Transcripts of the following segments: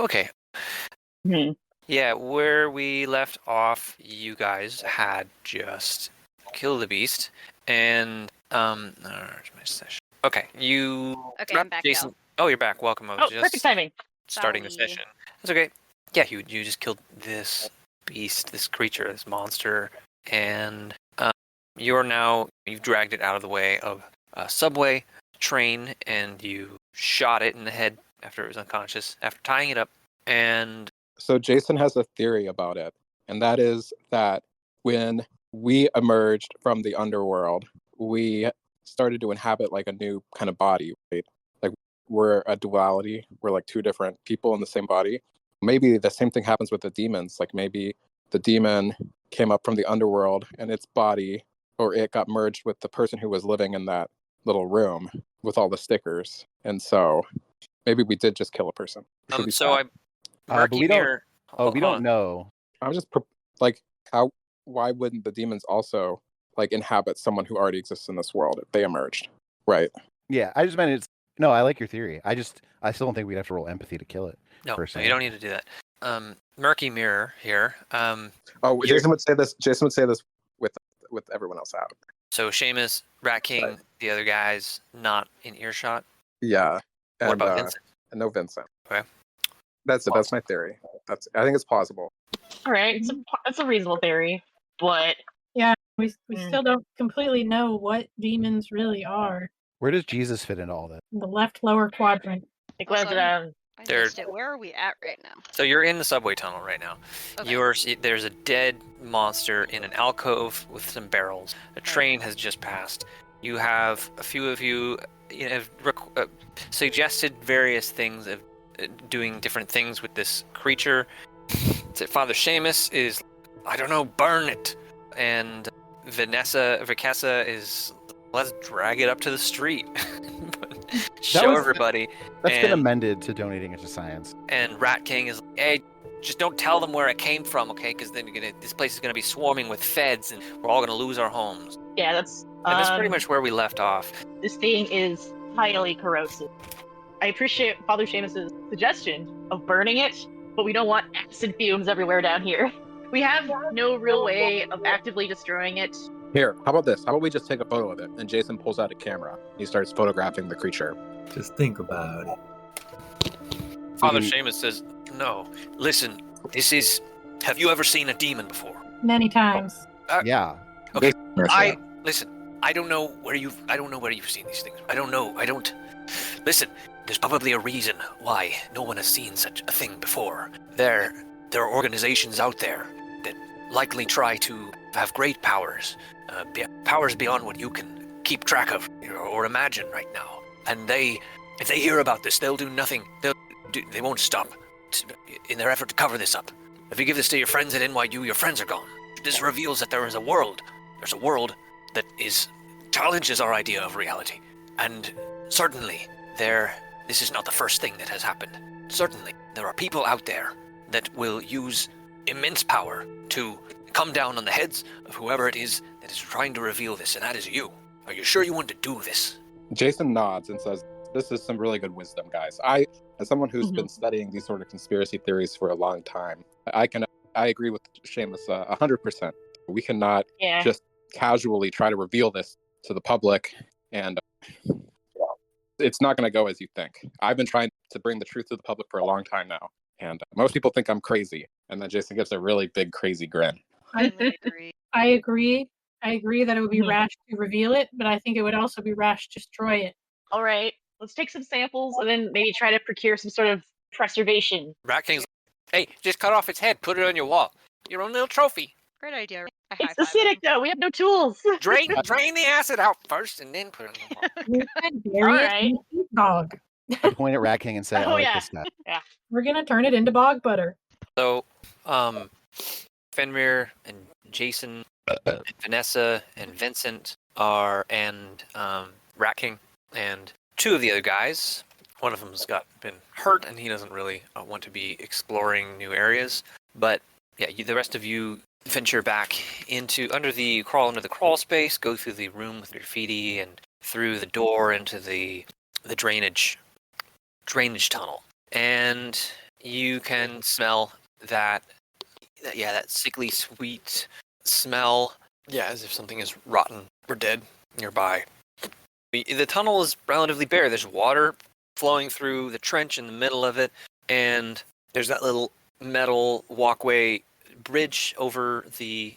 Okay. Yeah, where we left off, you guys had just killed the beast, and where's my session? Okay, you. Okay, I'm back Jasen. now. Oh, you're back. Welcome. I was just perfect timing. starting the Sorry. session. That's okay. Yeah, you just killed this beast, this creature, this monster, and you've dragged it out of the way of a subway train, and you shot it in the head after it was unconscious, after tying it up, and So Jasen has a theory about it, and that is that when we emerged from the underworld, we started to inhabit like a new kind of body, right? Like we're a duality. We're like two different people in the same body. Maybe the same thing happens with the demons. Like maybe the demon came up from the underworld and its body, or it got merged with the person who was living in that little room with all the stickers. And so maybe we did just kill a person. Should we stop? But we don't. Mirror. We don't know. I'm just like, how? Why wouldn't the demons also like inhabit someone who already exists in this world if they emerged? Right. Yeah, I just meant it's. No, I like your theory. I still don't think we'd have to roll empathy to kill it. No, personally. you don't need to do that. Murky Mirror here. Jasen would say this. Jasen would say this with everyone else out. So Seamus, Rat King, Right. the other guys not in earshot. Yeah. What about Vincent? No Vincent. Okay. That's it. That's my theory. I think it's plausible. All right, it's a reasonable theory, but We still don't completely know what demons really are. Where does Jesus fit into all that? The left lower quadrant. it was I missed it. Where are we at right now? So you're in the subway tunnel right now. Okay. There's a dead monster in an alcove with some barrels. A train has just passed. You have a few of you have suggested various things of doing different things with this creature. Father Seamus is, I don't know, burn it. And Vikessa is, let's drag it up to the street. Show everybody. That's been amended to donating it to science. And Rat King is like, hey, just don't tell them where it came from, okay? Because then this place is going to be swarming with feds, and we're all going to lose our homes. Yeah, that's pretty much where we left off. This thing is highly corrosive. I appreciate Father Seamus's suggestion of burning it, but we don't want acid fumes everywhere down here. We have no real way of actively destroying it. Here, how about this? How about we just take a photo of it? And Jasen pulls out a camera. He starts photographing the creature. Just think about it. Father Seamus says, no, listen, have you ever seen a demon before? Many times. Yeah. Okay, I don't know where you've seen these things. I don't. Listen, there's probably a reason why no one has seen such a thing before. There are organizations out there that likely try to have great powers, powers beyond what you can keep track of or imagine right now. And if they hear about this, they'll do nothing. They won't stop in their effort to cover this up. If you give this to your friends at NYU, your friends are gone. This reveals that there is a world. There's a world that challenges our idea of reality. And certainly, this is not the first thing that has happened. Certainly, there are people out there that will use immense power to come down on the heads of whoever it is that is trying to reveal this, and that is you. Are you sure you want to do this? Jasen nods and says, this is some really good wisdom, guys. As someone who's been studying these sort of conspiracy theories for a long time, I agree with Seamus 100%. We cannot just casually try to reveal this to the public, and it's not going to go as you think. I've been trying to bring the truth to the public for a long time now, and most people think I'm crazy. And then Jasen gives a really big, crazy grin. I agree. I agree that it would be rash to reveal it, but I think it would also be rash to destroy it. All right, let's take some samples and then maybe try to procure some sort of preservation. Rat King's like, hey, just cut off its head, put it on your wall. Your own little trophy. Great idea. It's acidic, though. We have no tools. Drain the acid out first, and then put it on the wall. You can bury it in a dog. I point at Rat King and say, I like this guy. Yeah. We're going to turn it into bog butter. So, Fenrir and Jasen, and Vanessa and Vincent and Rat King, and two of the other guys. One of them's been hurt, and he doesn't really want to be exploring new areas. But yeah, the rest of you venture back under the crawl space, go through the room with graffiti, and through the door into the drainage tunnel. And you can smell that sickly sweet smell. Yeah, as if something is rotten or dead nearby. The tunnel is relatively bare. There's water flowing through the trench in the middle of it, and there's that little metal walkway bridge over the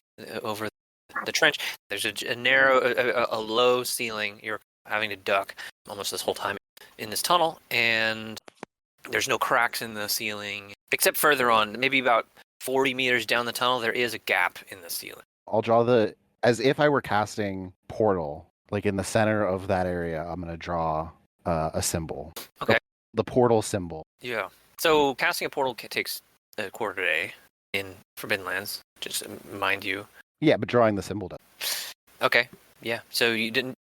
trench. There's a narrow, a low ceiling. You're having to duck almost this whole time in this tunnel, and there's no cracks in the ceiling except further on, maybe about 40 meters down the tunnel. There is a gap in the ceiling. I'll draw as if I were casting Portal, like in the center of that area. I'm gonna draw a symbol. Okay. The portal symbol. Yeah. So casting a portal takes a quarter day in Forbidden Lands. Just mind you. Yeah, but drawing the symbol does. Okay. Yeah. So you don't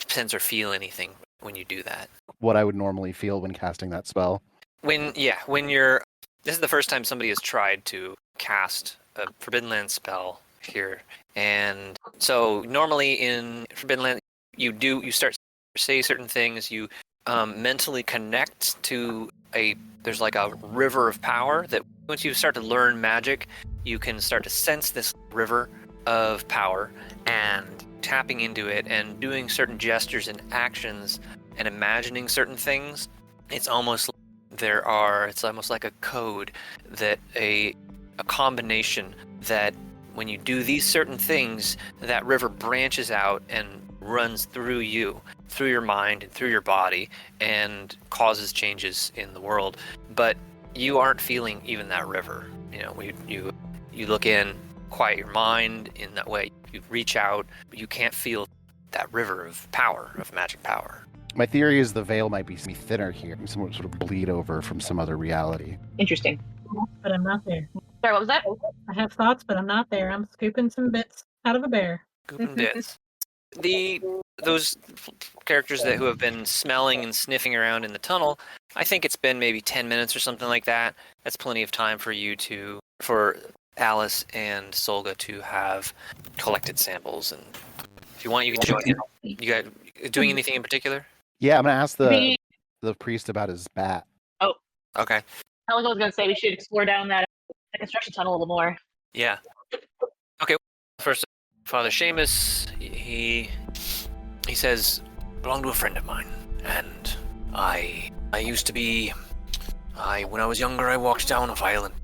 sense or feel anything when you do that. What I would normally feel when casting that spell. This is the first time somebody has tried to cast a Forbidden Land spell here. And so normally in Forbidden Land, you start to say certain things, you mentally connect to there's like a river of power that once you start to learn magic, you can start to sense this river of power and tapping into it and doing certain gestures and actions and imagining certain things. It's almost like a code, that a combination that when you do these certain things, that river branches out and runs through you, through your mind and through your body, and causes changes in the world. But you aren't feeling even that river. You look in, quiet your mind in that way. You reach out, but you can't feel that river of power, of magic power. My theory is the veil might be thinner here, some sort of bleed over from some other reality. Interesting. But I'm not there. Sorry, what was that? I have thoughts, but I'm not there. I'm scooping some bits out of a bear. Scooping bits. Those characters who have been smelling and sniffing around in the tunnel, I think it's been maybe 10 minutes or something like that. That's plenty of time for Alice and Solga to have collected samples. And if you want, you can join in. You guys doing anything in particular? Yeah, I'm gonna ask the priest about his bat. Oh, okay. Helga was gonna say we should explore down that construction tunnel a little more. Yeah. Okay. First, Father Seamus, he says, belonged to a friend of mine, and I used to be. When I was younger, I walked down a violent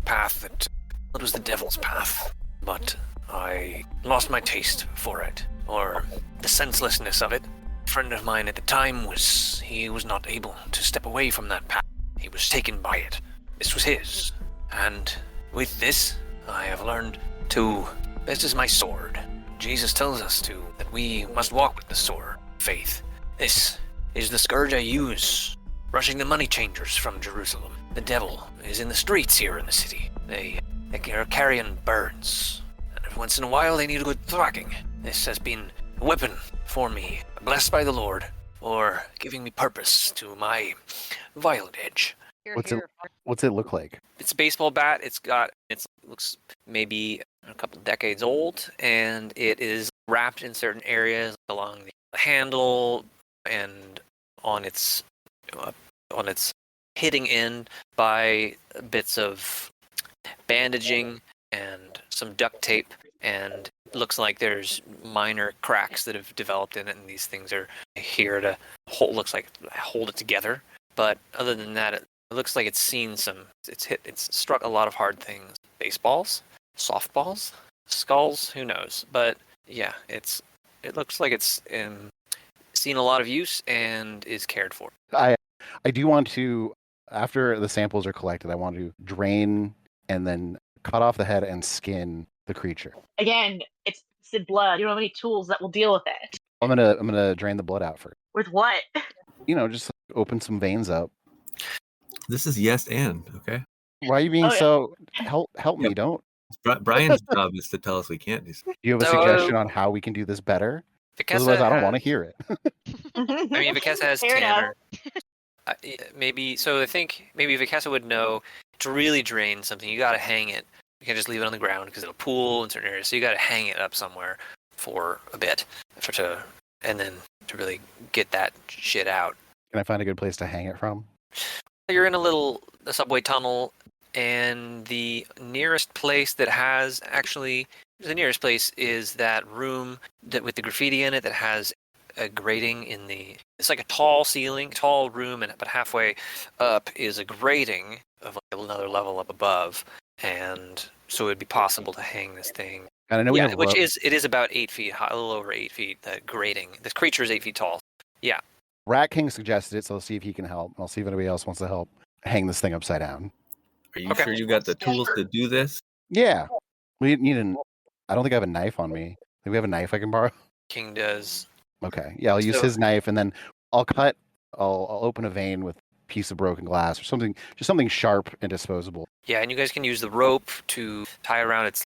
path that was the devil's path, but I lost my taste for it, or the senselessness of it. A friend of mine at the time was not able to step away from that path. He was taken by it. This was his. And with this, I have learned this is my sword. Jesus tells us that we must walk with the sword, faith. This is the scourge I use, rushing the money changers from Jerusalem. The devil is in the streets here in the city. They are carrying birds, and every once in a while they need a good thwacking. This has been a weapon for me, blessed by the Lord, for giving me purpose to my violent edge. What's it look like? It's a baseball bat. It looks maybe a couple decades old, and it is wrapped in certain areas along the handle and on its hitting end by bits of bandaging and some duct tape, and it looks like there's minor cracks that have developed in it, and these things are here to hold it together. But other than that, it looks like it's struck a lot of hard things. Baseballs, softballs, skulls, who knows? But yeah, it looks like it's seen a lot of use and is cared for. I do want to, after the samples are collected, I want to drain and then cut off the head and skin the creature. Again, it's blood. You don't have any tools that will deal with it. I'm gonna drain the blood out first. With what? Just open some veins up. This is yes and, okay? Why are you being so... Help me, don't. Brian's job is to tell us we can't do something. Do you have a suggestion on how we can do this better? Otherwise, I don't want to hear it. I mean, Vicessa has Tanner. Maybe, so I think maybe Vicessa would know to really drain something, you gotta hang it. You can't just leave it on the ground because it'll pool in certain areas. So you gotta hang it up somewhere for a bit and then to really get that shit out. Can I find a good place to hang it from? You're in a subway tunnel, and the nearest place that has the nearest place is that room that with the graffiti in it that has a grating in the. It's like a tall ceiling, tall room, but halfway up is a grating of like another level up above, and so it'd be possible to hang this thing. And I know we have rope. It is about 8 feet high, a little over 8 feet. That grating. This creature is 8 feet tall. Yeah. Rat King suggested it, so let's see if he can help. I'll see if anybody else wants to help hang this thing upside down. Are you sure you got the tools to do this? Yeah. We need I don't think I have a knife on me. Do we have a knife I can borrow? King does. Okay. Yeah, I'll use his knife, and then I'll open a vein with a piece of broken glass or something, just something sharp and disposable. Yeah, and you guys can use the rope to tie around its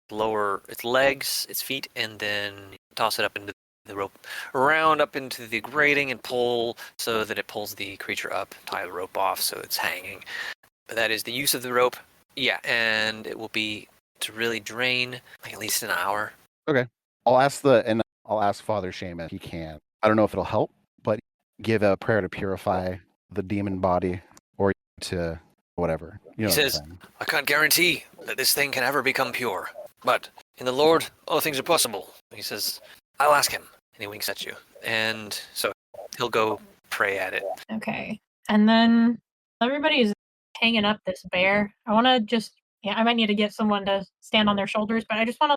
legs, its feet, and then toss it up into the rope, around up into the grating, and pull so that it pulls the creature up. Tie the rope off so it's hanging. That is the use of the rope. Yeah, and it will be to really drain like at least an hour. Okay. I'll ask Father Shaman if he can. I don't know if it'll help, but give a prayer to purify the demon body or to whatever. You know he says, I can't guarantee that this thing can ever become pure, but in the Lord, all things are possible. He says, I'll ask him. And he winks at you. And so he'll go pray at it. Okay. And then everybody's hanging up this bear. I want to I might need to get someone to stand on their shoulders, but I just want to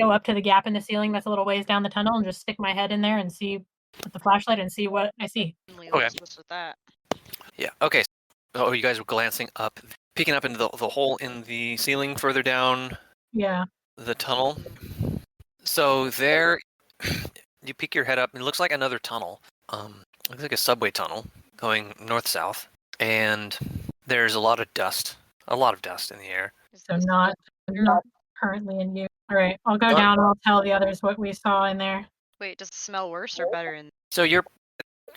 go up to the gap in the ceiling that's a little ways down the tunnel and just stick my head in there and see with the flashlight and see what I see. Okay. What's with that? Yeah, okay. Oh, you guys were glancing up, peeking up into the hole in the ceiling further down the tunnel. So there, you peek your head up, and it looks like another tunnel. Looks like a subway tunnel going north-south, and there's a lot of dust in the air. So not currently in use. All right, I'll go down and I'll tell the others what we saw in there. Wait, does it smell worse or better in? So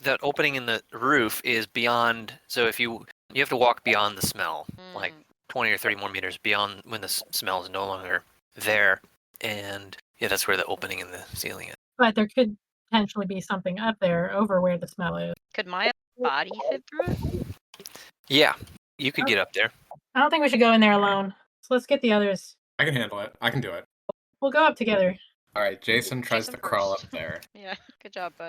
that opening in the roof is beyond. So if you have to walk beyond the smell, like 20 or 30 more meters beyond when the smell is no longer there, and yeah, that's where the opening in the ceiling is. But there could potentially be something up there over where the smell is. Could my body fit through it? Yeah, you could get up there. I don't think we should go in there alone. So let's get the others. I can handle it. I can do it. We'll go up together. All right, Jason tries to crawl up there. Yeah, good job, bud.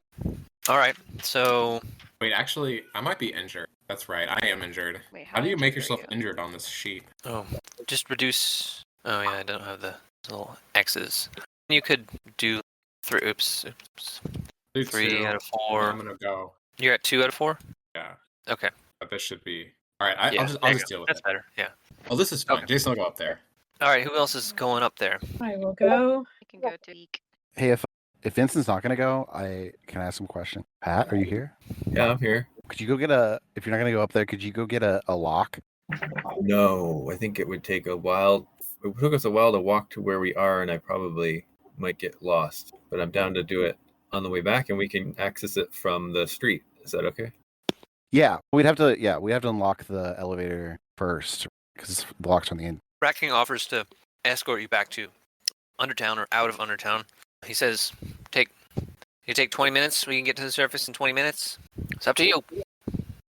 All right, so... Wait, actually, I might be injured. That's right, I am injured. Wait, how do you make yourself injured on this sheet? Oh, just reduce... Oh yeah, I don't have the little X's. You could do 3... Oops. Do 3 2, out of 4. I'm gonna go. You're at 2 out of 4? Yeah. Okay. But this should be... All right, I'll just deal with That's it. better, yeah. Oh, this is fine. Okay. Jason will go up there. All right, who else is going up there? I will go. I can go to Eek. Hey, if Vincent's not going to go, can I ask him a question? Pat, are you here? Yeah, I'm here. Could you go get if you're not going to go up there, could you go get a lock? No, I think it would take a while. It took us a while to walk to where we are, and I probably might get lost. But I'm down to do it on the way back, and we can access it from the street. Is that okay? Yeah, we'd have to unlock the elevator first because the lock's on the end. Rat King offers to escort you back to Undertown or out of Undertown. He says, you take 20 minutes, we can get to the surface in 20 minutes. It's up to you.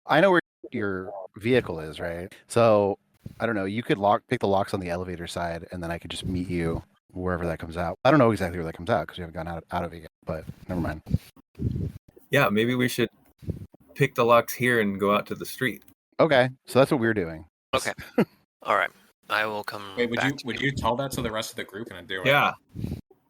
I know where your vehicle is, right? So, I don't know, you could pick the locks on the elevator side, and then I could just meet you wherever that comes out. I don't know exactly where that comes out because we haven't gone out of it yet, but never mind. Yeah, maybe we should pick the locks here and go out to the street. Okay, so that's what we're doing. Okay. All right. I will come Wait, back would you tell that to the rest of the group and do it? Yeah.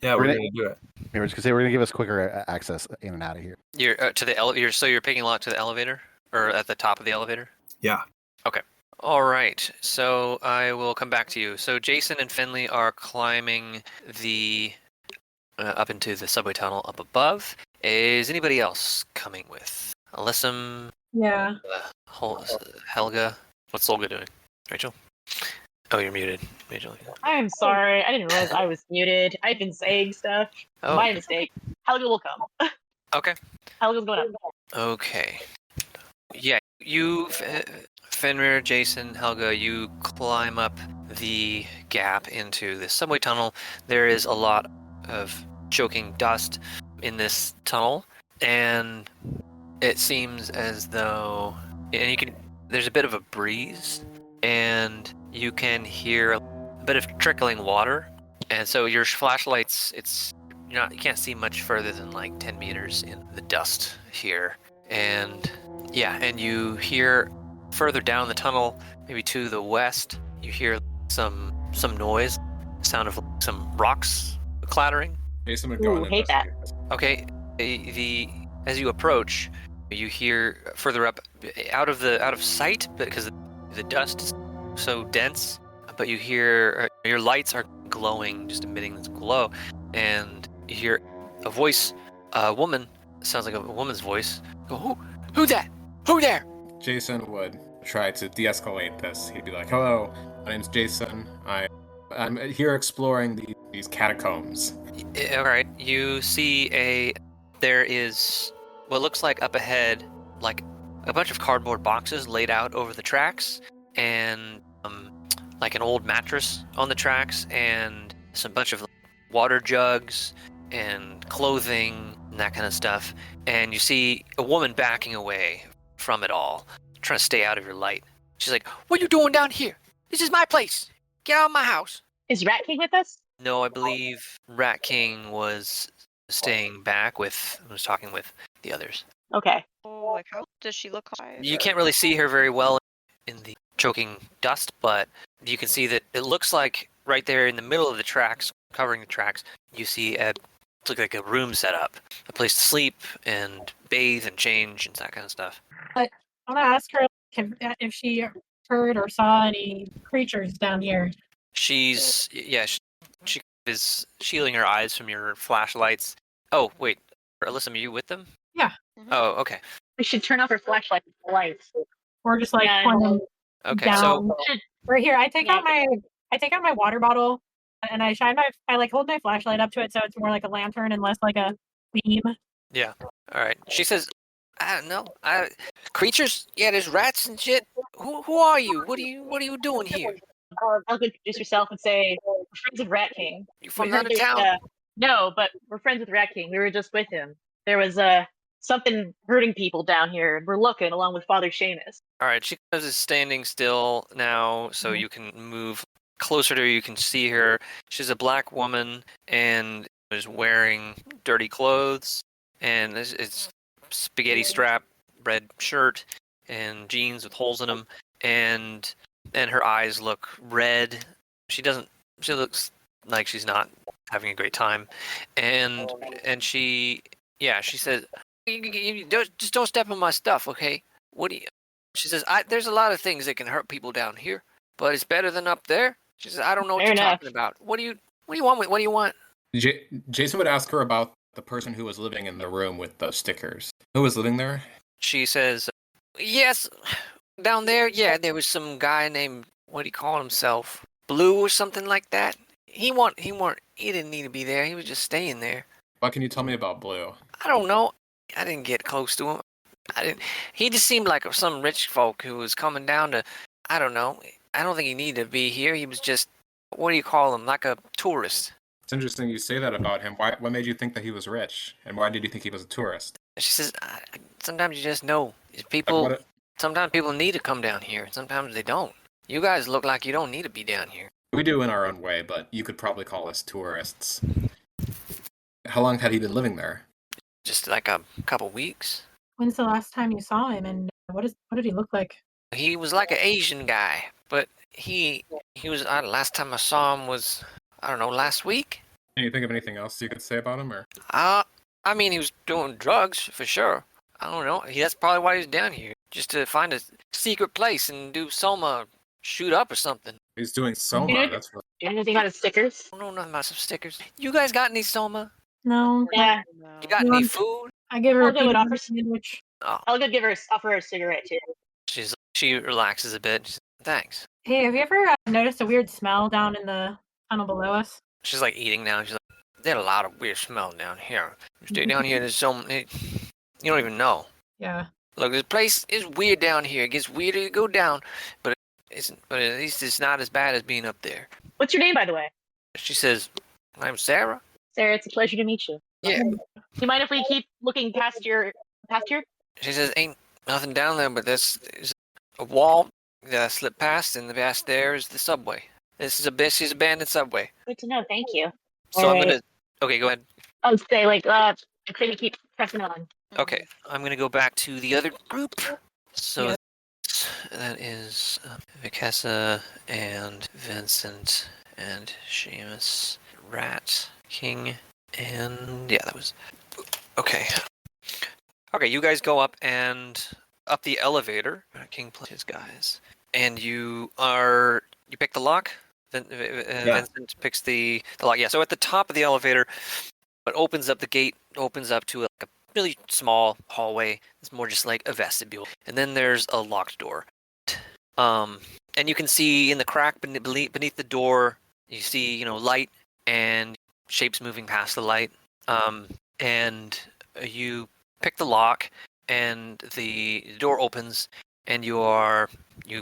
Yeah, we're gonna do it. We're just gonna say we're gonna give us quicker access in and out of here. You're to the elevator. So you're picking a lock to the elevator, or at the top of the elevator? Yeah. Okay. All right. So I will come back to you. So Jason and Finley are climbing the up into the subway tunnel up above. Is anybody else coming with Alyssum? Yeah. Helga. What's Solga doing? Rachel? Oh, you're muted. Rachel. I'm sorry. I didn't realize I was muted. I've been saying stuff. Oh. My mistake. Helga will come. Okay. Helga's going up. Okay. Yeah, you, Fenrir, Jason, Helga, you climb up the gap into the subway tunnel. There is a lot of choking dust in this tunnel, and it seems as though, and there's a bit of a breeze, and you can hear a bit of trickling water. And so your flashlights, you can't see much further than like 10 meters in the dust here. And yeah, and you hear further down the tunnel, maybe to the west, you hear some noise, sound of some rocks clattering. Jason would go Ooh, and hate that. investigate this. Okay, as you approach, you hear further up, out of sight, because the dust is so dense. But you hear your lights are glowing, just emitting this glow, and you hear a voice, a woman. Sounds like a woman's voice. Go, who that? Who there? Jason would try to de-escalate this. He'd be like, "Hello, my name's Jason. I'm here exploring these catacombs." All right, you see there is what looks like up ahead, like a bunch of cardboard boxes laid out over the tracks, and like an old mattress on the tracks, and some bunch of water jugs and clothing and that kind of stuff. And you see a woman backing away from it all, trying to stay out of your light. She's like, "What are you doing down here? This is my place. Get out of my house." Is Rat King with us? No, I believe Rat King was staying back was talking with the others. Okay. Oh, like how does she look alive? You can't really see her very well in the choking dust, but you can see that it looks like right there in the middle of the tracks, covering the tracks, you see looks like a room set up, a place to sleep and bathe and change and that kind of stuff. I want to ask her if she heard or saw any creatures down here. She is shielding her eyes from your flashlights. Oh, wait. Alyssum, are you with them? Yeah. Oh, okay. We should turn off her flashlight lights. Or just like Yeah. pointing Okay, down. so Right here, I take out my water bottle and I hold my flashlight up to it so it's more like a lantern and less like a beam. yeah. All right. She says, "I don't know. Creatures? Yeah, there's rats and shit. Who are you? What are you doing here? I'll introduce yourself and say, we're friends of Rat King. You from We heard there's, Undertown?" no, but we're friends with Rat King. We were just with him. There was something hurting people down here. We're looking along with Father Seamus. All right. She is standing still now, so you can move closer to her. You can see her. She's a black woman and is wearing dirty clothes, and it's spaghetti strap, red shirt, and jeans with holes in them, and her eyes look red. She looks like she's not having a great time, and she says, you just don't step on my stuff, okay? She says, there's a lot of things that can hurt people down here, but it's better than up there. She says, I don't know what Fair you're enough. talking about. What do you want? What do you want? Jason would ask her about the person who was living in the room with the stickers. Who was living there? She says, yes, down there, yeah, there was some guy named, what do you call himself? Blue or something like that. He didn't need to be there. He was just staying there. What can you tell me about Blue? I don't know. I didn't get close to him. He just seemed like some rich folk who was coming down to, I don't know. I don't think he needed to be here. He was just, what do you call him? Like a tourist. It's interesting you say that about him. What made you think that he was rich? And why did you think he was a tourist? She says, sometimes you just know. Sometimes people need to come down here. Sometimes they don't. You guys look like you don't need to be down here. We do in our own way, but you could probably call us tourists. How long had he been living there? Just like a couple weeks. When's the last time you saw him, and what did he look like? He was like an Asian guy, but he was. Last time I saw him was, I don't know, last week. Can you think of anything else you could say about him, or? I mean, he was doing drugs for sure. I don't know. That's probably why he was down here, just to find a secret place and do Soma shoot up or something. He's doing Soma. That's what. Do you know anything about his stickers? I don't know nothing about some stickers. You guys got any Soma? No. Yeah. You got any food? I give her a Helga would peanut offer butter sandwich. Oh, Helga offer her a cigarette too. she relaxes a bit. She says, thanks. Hey, have you ever noticed a weird smell down in the tunnel below us? She's like eating now. She's like, there's a lot of weird smell down here. You stay down here, there's so many. You don't even know. Yeah. Look, this place is weird down here. It gets weirder you go down, but at least it's not as bad as being up there. What's your name, by the way? She says, I'm Sarah. Sarah, it's a pleasure to meet you. Yeah. Do you mind if we keep looking past here? She says, ain't nothing down there, but a wall. Slip past, and the past there is the subway. This is abandoned subway. Good to know. Thank you. So I'm Alright. gonna. Okay, go ahead. I'll say I say we keep pressing on. Okay, I'm gonna go back to the other group. So Yeah. that is Vikessa and Vincent and Seamus, Rat King, and yeah, that was okay. Okay, you guys go up the elevator. Rat King plus his guys, and you pick the lock. Then Vincent picks the lock. Yeah, so at the top of the elevator, it opens up. The gate opens up to a really small hallway. It's more just like a vestibule, and then there's a locked door. And you can see in the crack beneath the door, you see light and shapes moving past the light. And you pick the lock, and the door opens, and you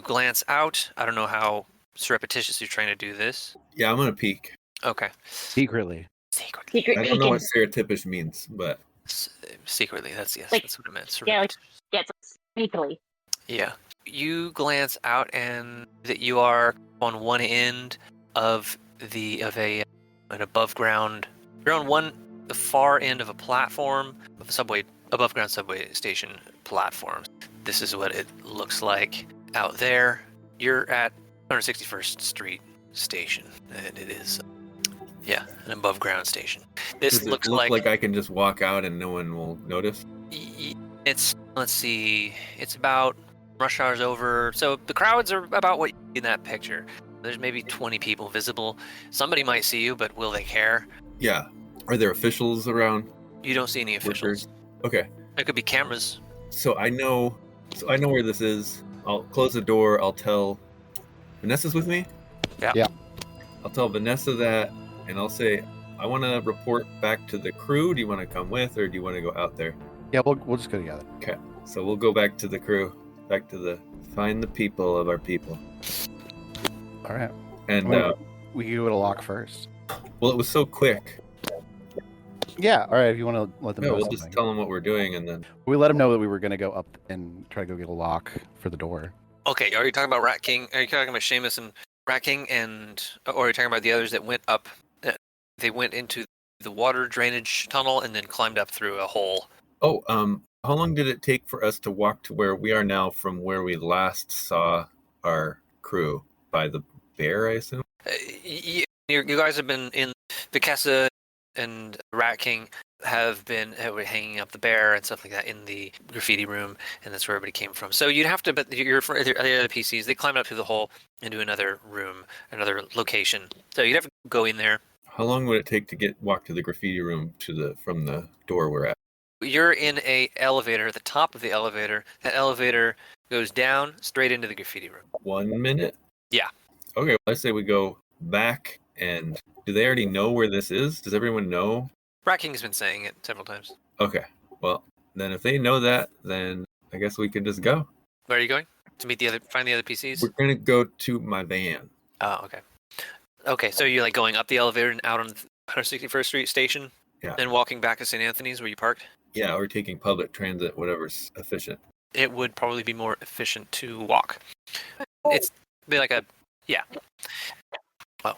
glance out. I don't know how surreptitious you're trying to do this. Yeah, I'm gonna peek. Okay. Secretly. Secretly. Secret I don't know peeking. what stereotypish means, but Secretly. That's Like- that's what it meant. Yeah, it's sneakily. Yeah. You glance out, and that you are on one end of an above ground. You're on the far end of a platform of a above ground subway station platform. This is what it looks like out there. You're at 161st Street station, and it is an above ground station. This does it looks look like I can just walk out and no one will notice? Let's see, it's about rush hour's over, so the crowds are about what you see in that picture. There's maybe 20 people visible. Somebody might see you, but will they care? Yeah. Are there officials around? You don't see any officials. Workers? Okay. There could be cameras. So I know where this is. I'll close the door. I'll tell Vanessa's with me? Yeah. I'll tell Vanessa that, and I'll say, I want to report back to the crew. Do you want to come with, or do you want to go out there? Yeah, we'll just go together. Okay. So we'll go back to the crew. Back to find the people of our people. All right. And, we can go to lock first. well, it was so quick. Yeah. All right. If you want to let them Yeah, know we'll something. just tell them what we're doing, and then... We let them know that we were going to go up and try to go get a lock for the door. Okay, are you talking about Rat King? Are you talking about Seamus and Rat King, or are you talking about the others that went up? They went into the water drainage tunnel and then climbed up through a hole. Oh, how long did it take for us to walk to where we are now from where we last saw our crew? By the bear, I assume? You guys have been in Vikessa, and Rat King have been hanging up the bear and stuff like that in the graffiti room, and that's where everybody came from. So you'd have to, but the other PCs, they climbed up through the hole into another room, another location. So you'd have to go in there. How long would it take to walk to the graffiti room from the door we're at? You're in a elevator at the top of the elevator. That elevator goes down straight into the graffiti room. 1 minute? Yeah. Okay, well, I say we go back, and do they already know where this is? Does everyone know? Rat King has been saying it several times. Okay, well, then if they know that, then I guess we could just go. Where are you going? To find the other PCs? We're going to go to my van. Oh, okay. Okay, so you're like going up the elevator and out on 161st Street station? Yeah. Then walking back to St. Anthony's where you parked? Yeah, we're taking public transit, whatever's efficient. It would probably be more efficient to walk. It's be like yeah. Oh.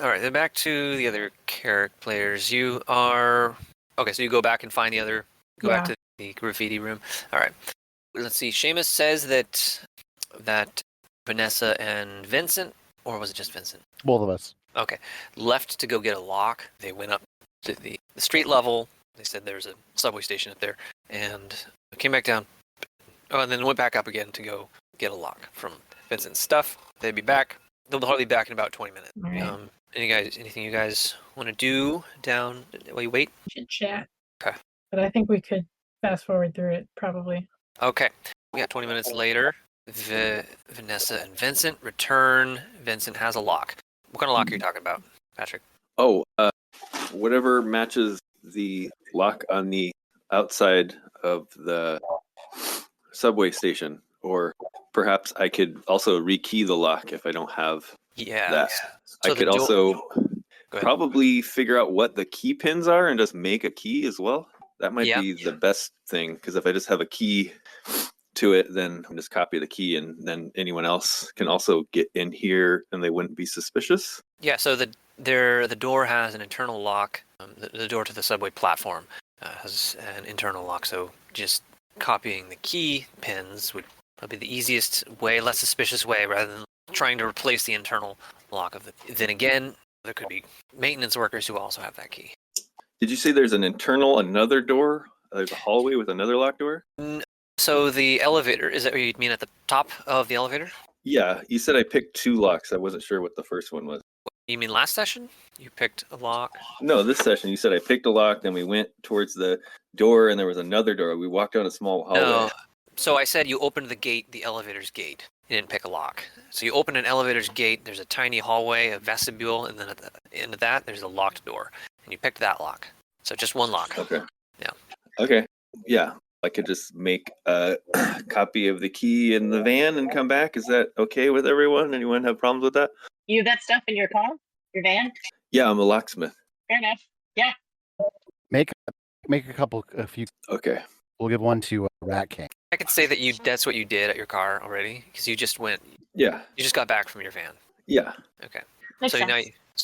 All right, then back to the other character players. You are... Okay, so you go back and find back to the graffiti room. All right. Let's see. Seamus says that Vanessa and Vincent, or was it just Vincent? Both of us. Okay. Left to go get a lock. They went up to the street level. They said there's a subway station up there, and came back down. Oh, and then went back up again to go get a lock from Vincent's stuff. They'd be back. They'll probably be back in about 20 minutes. Right. Anything you guys want to do down while you wait? Chit chat. Okay. But I think we could fast forward through it probably. Okay. We got 20 minutes later. Vanessa and Vincent return. Vincent has a lock. What kind of lock are you talking about, Patrick? Oh, whatever matches the lock on the outside of the subway station. Or perhaps I could also rekey the lock if I don't have Yeah. that. So I could also Go ahead. probably figure out what the key pins are and just make a key as well. That might Yeah. be the best thing, because if I just have a key to it, then just copy the key, and then anyone else can also get in here, and they wouldn't be suspicious. Yeah, so the door has an internal lock. The door to the subway platform has an internal lock, so just copying the key pins would probably be the easiest way, less suspicious way, rather than trying to replace the internal lock of the. Then again, there could be maintenance workers who also have that key. Did you say there's another door? There's a hallway with another locked door? So the elevator, is that what you mean at the top of the elevator? Yeah, you said I picked 2 locks. I wasn't sure what the first one was. You mean last session? You picked a lock? No, this session you said I picked a lock, then we went towards the door, and there was another door. We walked down a small hallway. No. So I said you opened the gate, the elevator's gate. You didn't pick a lock. So you open an elevator's gate, there's a tiny hallway, a vestibule, and then at the end of that, there's a locked door. And you picked that lock. So just one lock. Okay. Yeah. Okay. Yeah. I could just make a copy of the key in the van and come back. Is that okay with everyone? Anyone have problems with that? You have that stuff in your car? Your van? Yeah, I'm a locksmith. Fair enough. Yeah. Make a few. Okay. We'll give one to Rat King. I could say that that's what you did at your car already, because you just went. Yeah. You just got back from your van. Yeah. Okay. Makes sense.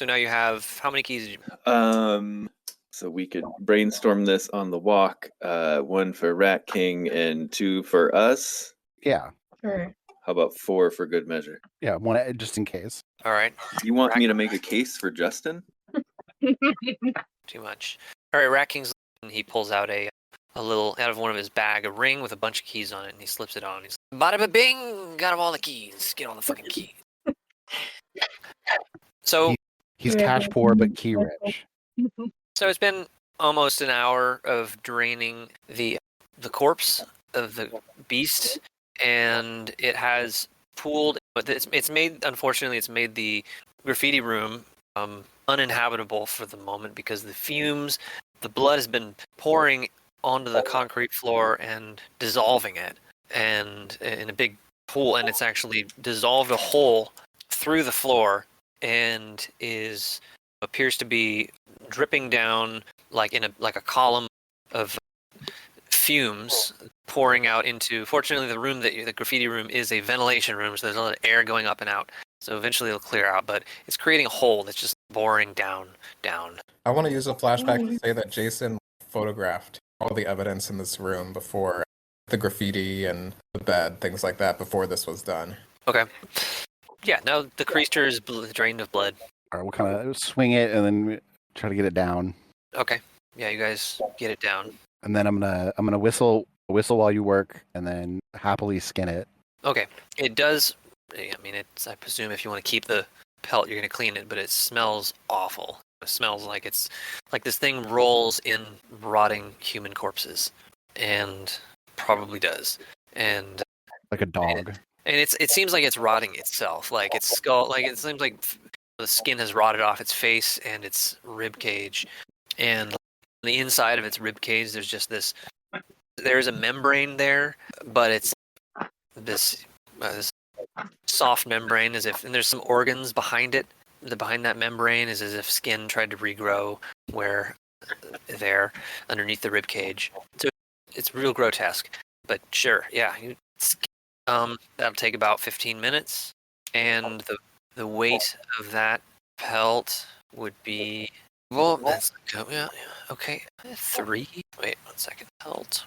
Now you have how many keys did you? So we could brainstorm this on the walk. 1 for Rat King and 2 for us. Yeah. Sure. How about 4 for good measure? Yeah, one just in case. All right. You want me to make a case for Justin? Too much. All right. Rat King's. He pulls out a little out of one of his bag, a ring with a bunch of keys on it, and he slips it on. He's like, bada bing, got all the keys. Get all the fucking keys. So He's cash poor but key rich. So it's been almost an hour of draining the corpse of the beast, and it has pooled. But it's made the graffiti room uninhabitable for the moment because the blood has been pouring onto the concrete floor and dissolving it, and in a big pool, and it's actually dissolved a hole through the floor and appears to be dripping down like a column of fumes pouring out into. Fortunately, the graffiti room is a ventilation room, so there's a lot of air going up and out. So eventually it'll clear out, but it's creating a hole that's just boring down. I want to use a flashback to say that Jason photographed all the evidence in this room before the graffiti and the bed, things like that, before this was done. Okay. Yeah, now the creature is drained of blood. All right, we'll kind of swing it and then try to get it down. Okay. Yeah, you guys get it down. And then I'm gonna whistle while you work, and then happily skin it. Okay. It does. I mean, I presume if you want to keep the pelt, you're gonna clean it, but it smells awful. It smells like it's like this thing rolls in rotting human corpses, and probably does. And Like a dog. And it seems like it's rotting itself. Like its skull. Like it seems like the skin has rotted off its face and its rib cage, and on the inside of its rib cage, there's just this. There's a membrane there, but it's this soft membrane, and there's some organs behind it. Behind that membrane is as if skin tried to regrow there underneath the rib cage. So it's real grotesque. But sure, yeah, that'll take about 15 minutes, and the weight of that pelt would be okay. 3. Wait 1 second.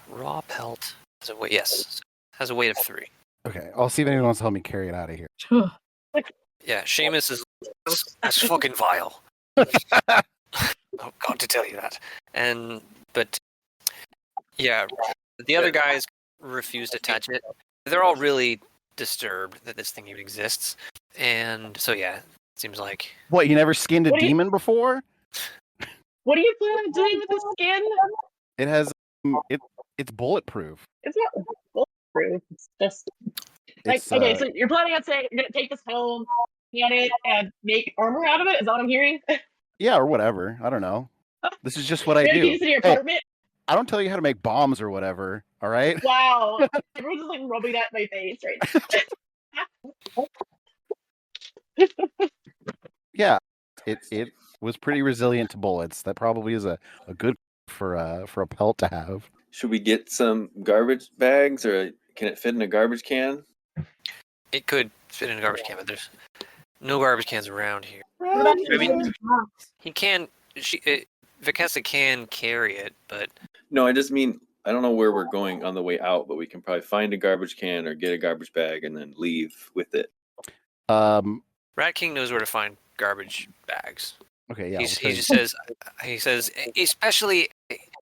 Raw pelt has a weight. Yes, has a weight of 3. Okay, I'll see if anyone wants to help me carry it out of here. Yeah, Seamus is that's fucking vile. Oh God, to tell you that. But yeah, the other guys refuse to touch it. They're all really disturbed that this thing even exists, and so yeah, it seems like. What, you never skinned a demon before? What do you plan on doing with the skin? It has it's bulletproof. It's not bulletproof. It's just like okay. So you're planning on saying you're gonna take this home, scan it, and make armor out of it? Is that what I'm hearing? Yeah, or whatever. I don't know. This is just what I do. Use it in your apartment? I don't tell you how to make bombs or whatever. All right. Wow. Everyone's just like rubbing that in my face right. Yeah, it was pretty resilient to bullets. That probably is a good for a pelt to have. Should we get some garbage bags or Can it fit in a garbage can? It could fit in a garbage can, but there's no garbage cans around here. What about I mean, the box? he can. Vicessa can carry it, but No, I just mean I don't know where we're going on the way out, but we can probably find a garbage can or get a garbage bag and then leave with it. Rat King knows where to find garbage bags. Okay, yeah. He says, especially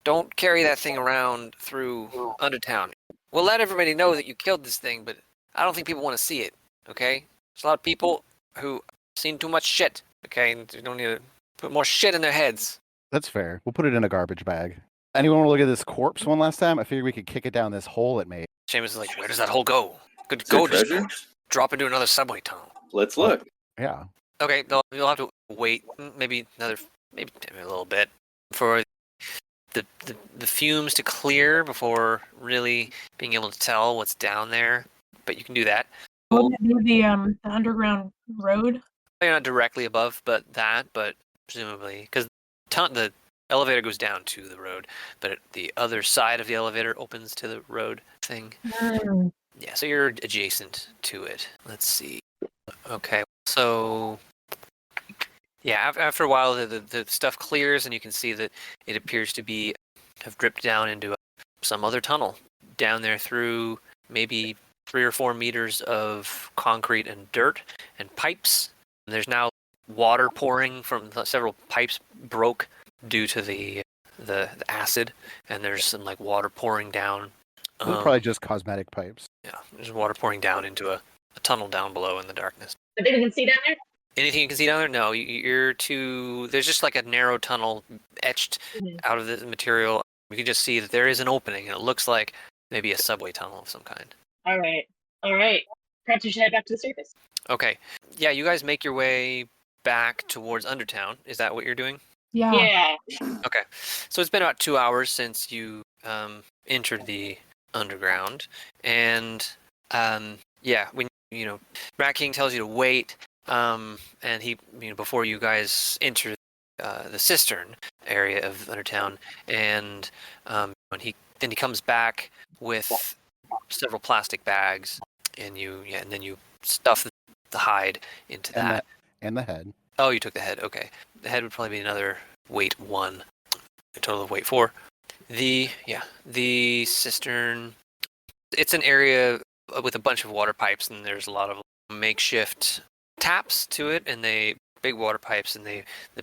don't carry that thing around through Undertown. We'll let everybody know that you killed this thing, but I don't think people want to see it. Okay, there's a lot of people who have seen too much shit. Okay, and they don't need to put more shit in their heads. That's fair. We'll put it in a garbage bag. Anyone want to look at this corpse one last time? I figured we could kick it down this hole it made. Seamus is like, where does that hole go? Could Is there go just treasure? drop into another subway tunnel. Let's look. Yeah. Okay, you'll have to wait maybe a little bit for the fumes to clear before really being able to tell what's down there. But you can do that. Wouldn't it be the underground road? You're not directly above, but presumably because the elevator goes down to the road, but the other side of the elevator opens to the road thing. Yeah, so you're adjacent to it. Let's see. Okay, so yeah, after a while, the stuff clears, and you can see that it appears to have dripped down into some other tunnel down there through maybe 3 or 4 meters of concrete and dirt and pipes. And there's now water pouring from several pipes broke due to the acid, and there's some like water pouring down. Those are probably just cosmetic pipes. Yeah, there's water pouring down into a tunnel down below in the darkness. Anything you can see down there? Anything you can see down there? No, you're too. There's just like a narrow tunnel etched out of the material. You can just see that there is an opening, and it looks like maybe a subway tunnel of some kind. All right. Perhaps we should head back to the surface. Okay. Yeah, you guys make your way back towards Undertown. Is that what you're doing? Yeah. Okay. So it's been about 2 hours since you entered the underground, and when Rat King tells you to wait, and he before you guys enter the cistern area of Undertown, and when he comes back with several plastic bags, and then you stuff the hide into that. And the head. Oh, you took the head. Okay, the head would probably be another weight 1, a total of weight 4. The cistern. It's an area with a bunch of water pipes, and there's a lot of makeshift taps to it, and big water pipes, and the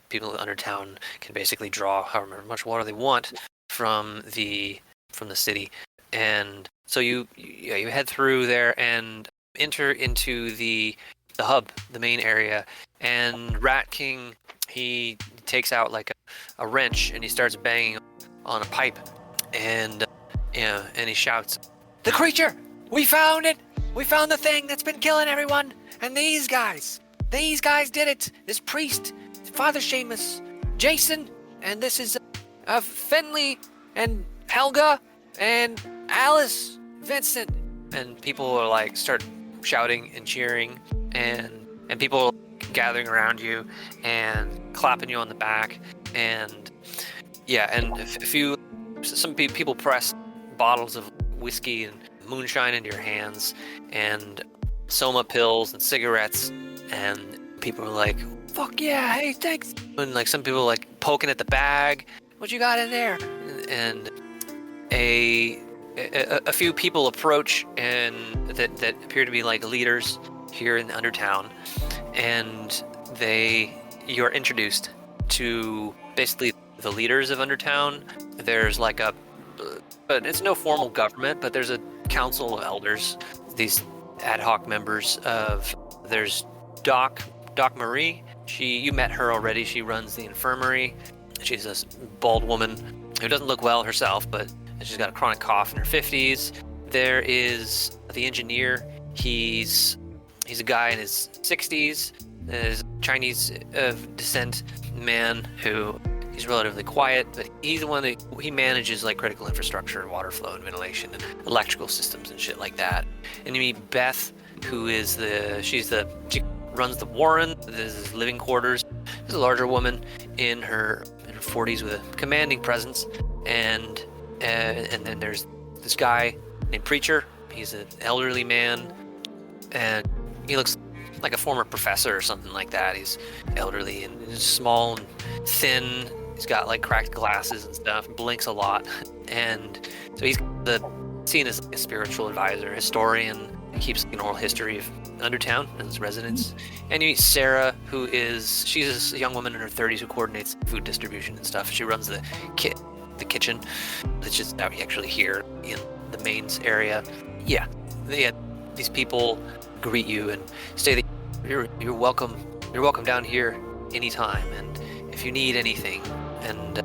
people in Undertown can basically draw however much water they want from the city. And so you head through there and enter into the hub, the main area, and Rat King, he takes out like a wrench, and he starts banging on a pipe, and he shouts, "The creature! We found it! We found the thing that's been killing everyone! And these guys did it! This priest, Father Seamus, Jasen, and this is Finley, and Helga, and Alice, Vincent." And people are like start shouting and cheering, and people gathering around you and clapping you on the back, and some people press bottles of whiskey and moonshine into your hands, and soma pills and cigarettes, and people are like, "Fuck yeah, hey, thanks." And like some people like poking at the bag, "What you got in there?" And a few people approach, and that appear to be like leaders here in Undertown, and you're introduced to basically the leaders of Undertown. There's like but it's no formal government, but there's a council of elders, these ad hoc members there's Doc Marie. You met her already. She runs the infirmary. She's a bald woman who doesn't look well herself, but she's got a chronic cough in her 50s. There is the engineer. He's a guy in his 60s. There's a Chinese descent man who he's relatively quiet, but he's the one that he manages like critical infrastructure, water flow and ventilation and electrical systems and shit like that. And you meet Beth, who is she runs the Warren, this living quarters. She's a larger woman in her 40s with a commanding presence, and then there's this guy named Preacher. He's an elderly man, and he looks like a former professor or something like that. He's elderly and he's small and thin. He's got like cracked glasses and stuff, blinks a lot. And so he's seen as like a spiritual advisor, historian. He keeps an oral history of Undertown and its residents. And you meet Sarah, she's a young woman in her 30s who coordinates food distribution and stuff. She runs the kitchen. It's just out actually here in the mains area. Yeah, these people greet you and say that you're welcome. You're welcome down here anytime, and if you need anything. And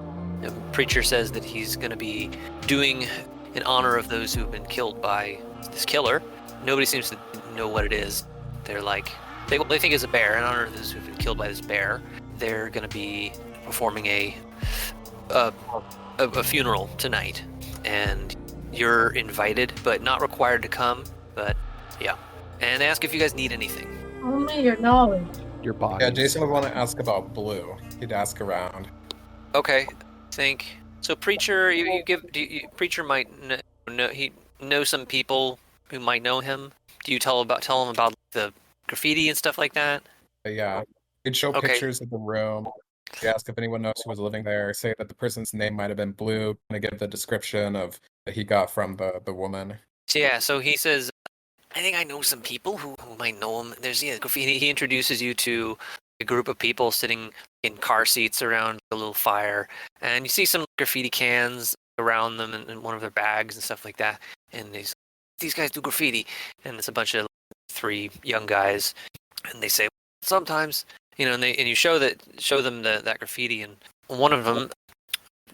the preacher says that he's going to be doing in honor of those who've been killed by this killer. Nobody seems to know what it is. They're like they think it's a bear. In honor of those who've been killed by this bear, they're going to be performing a funeral tonight, and you're invited but not required to come. But yeah, and ask if you guys need anything. Only your knowledge. Your body. Yeah, Jason would want to ask about Blue. He'd ask around. Okay, think so. Preacher, preacher might know he knows some people who might know him. Do you tell him about the graffiti and stuff like that? Yeah, he'd show pictures of the room. He'd ask if anyone knows who was living there. Say that the person's name might have been Blue, and give the description of that he got from the woman. Yeah, so he says, I think I know some people who might know him. There's graffiti. He introduces you to a group of people sitting in car seats around a little fire, and you see some graffiti cans around them in one of their bags and stuff like that. And these guys do graffiti, and it's a bunch of 3 young guys, and they say sometimes, and you show them that graffiti, and one of them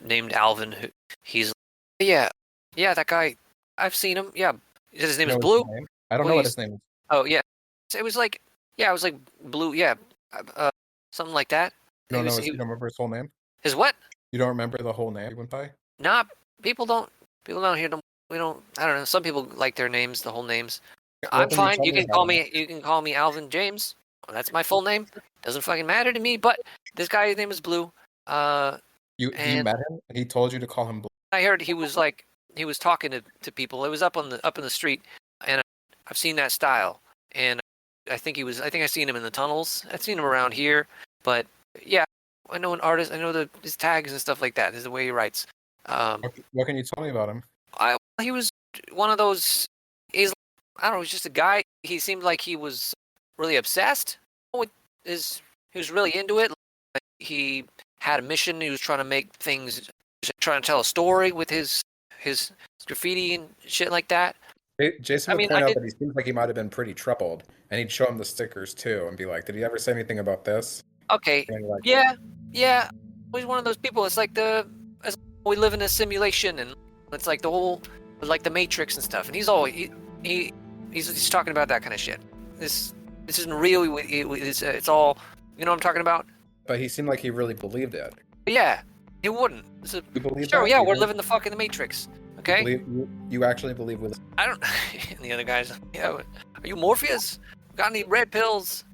named Alvin, he's that guy, I've seen him. Yeah, his name is Blue. I don't know what his name is. Oh yeah, it was like Blue. Yeah, something like that. You don't remember his whole name? His what? You don't remember the whole name he went by? Nah, people don't hear them. We don't. I don't know. Some people like their names, the whole names. I'm fine. You can call me Alvin James. That's my full name. Doesn't fucking matter to me. But this guy's name is Blue. You met him? And he told you to call him Blue. I heard he was talking to people. It was up in the street, and I've seen that style. And I think I've seen him in the tunnels. I've seen him around here. But yeah, I know an artist. I know his tags and stuff like that. This is the way he writes. What can you tell me about him? He was one of those. I don't know. He's just a guy. He seemed like he was really obsessed with his. He was really into it. Like he had a mission. He was trying to make things. Trying to tell a story with his graffiti and shit like that. Jason would point out that he seems like he might have been pretty troubled, and he'd show him the stickers too, and be like, "Did he ever say anything about this?" Okay. Like, yeah. He's one of those people. It's like we live in a simulation, and it's like the Matrix and stuff. And he's always he's talking about that kind of shit. This isn't real. It's all, you know what I'm talking about. But he seemed like he really believed it. But yeah, he wouldn't. You believe sure, that? Yeah, we're living the fucking the Matrix. Okay. You actually believe we live? I don't. And the other guys, are you Morpheus? Got any red pills?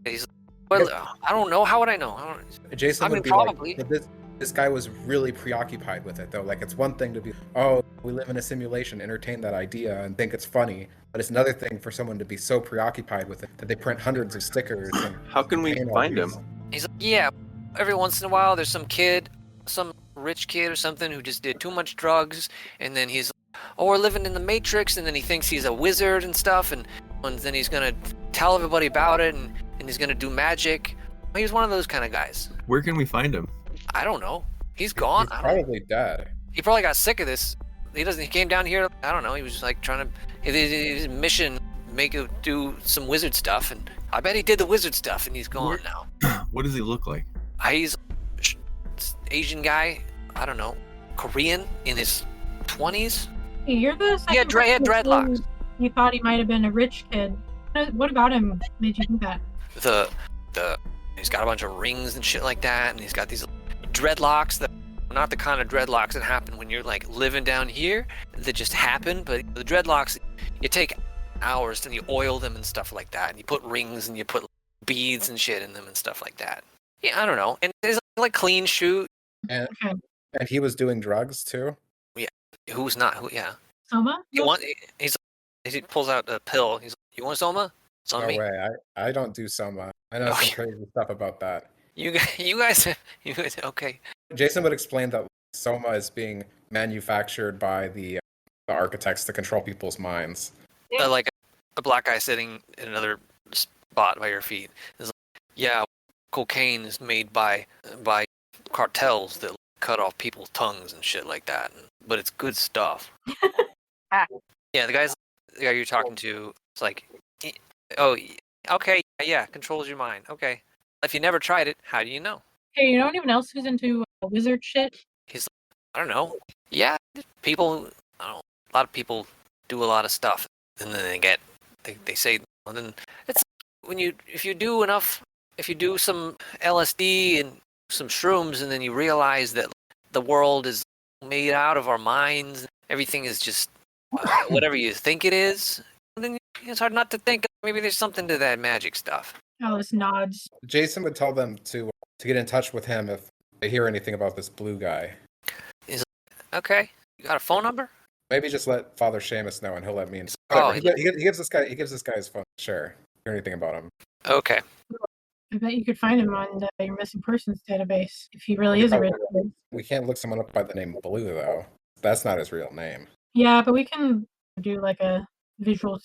He's well, I don't know. How would I know? Jason would be probably. Like, this guy was really preoccupied with it, though. Like, it's one thing to be, we live in a simulation, entertain that idea, and think it's funny. But it's another thing for someone to be so preoccupied with it that they print hundreds of stickers. And how can we find him? He's like, yeah, every once in a while there's some rich kid or something who just did too much drugs, and then he's like, we're living in the Matrix, and then he thinks he's a wizard and stuff, and then he's going to tell everybody about it, and he's going to do magic. He's one of those kind of guys. Where can we find him? I don't know. He's gone. He's probably dead. He probably got sick of this. He came down here. I don't know. He was just like trying to. His mission, do some wizard stuff, and I bet he did the wizard stuff, and he's gone now. What does he look like? He's Asian guy. I don't know. Korean in his 20s. You're the second. He had dreadlocks. You thought he might have been a rich kid. What about him made you think that? He's got a bunch of rings and shit like that, and he's got these dreadlocks that not the kind of dreadlocks that happen when you're like living down here that just happen, but the dreadlocks, you take hours and you oil them and stuff like that, and you put rings and you put beads and shit in them and stuff like that. Yeah, I don't know. And there's like clean shoe. And he was doing drugs too? Yeah. Who's not? Yeah. Soma? He's He pulls out a pill. He's like, "You want soma? It's on No me." way. I don't do soma. I know some Okay. crazy stuff about that. You guys, okay. Jason would explain that soma is being manufactured by the architects to control people's minds. Like a black guy sitting in another spot by your feet. Is like, yeah, cocaine is made by cartels that cut off people's tongues and shit like that. But it's good stuff. Yeah, the guy you're talking to, it's like, oh, okay, yeah, controls your mind. Okay. If you never tried it, how do you know? Hey, you know anyone else who's into wizard shit? He's like, I don't know. Yeah, people, I don't know, a lot of people do a lot of stuff, and then they say, and then it's if you do some LSD and some shrooms, and then you realize that the world is made out of our minds, everything is just whatever you think it is, and then it's hard not to think maybe there's something to that magic stuff. Alice nods. Jason would tell them to get in touch with him if they hear anything about this blue guy. He's like, okay, you got a phone number? Maybe just let Father Seamus know, and he'll let me in. Oh, He gives this guy his phone. Sure, hear anything about him. Okay. I bet you could find him on your missing persons database if he really is a real person. We can't look someone up by the name Blue though. That's not his real name. Yeah, but we can do like a visual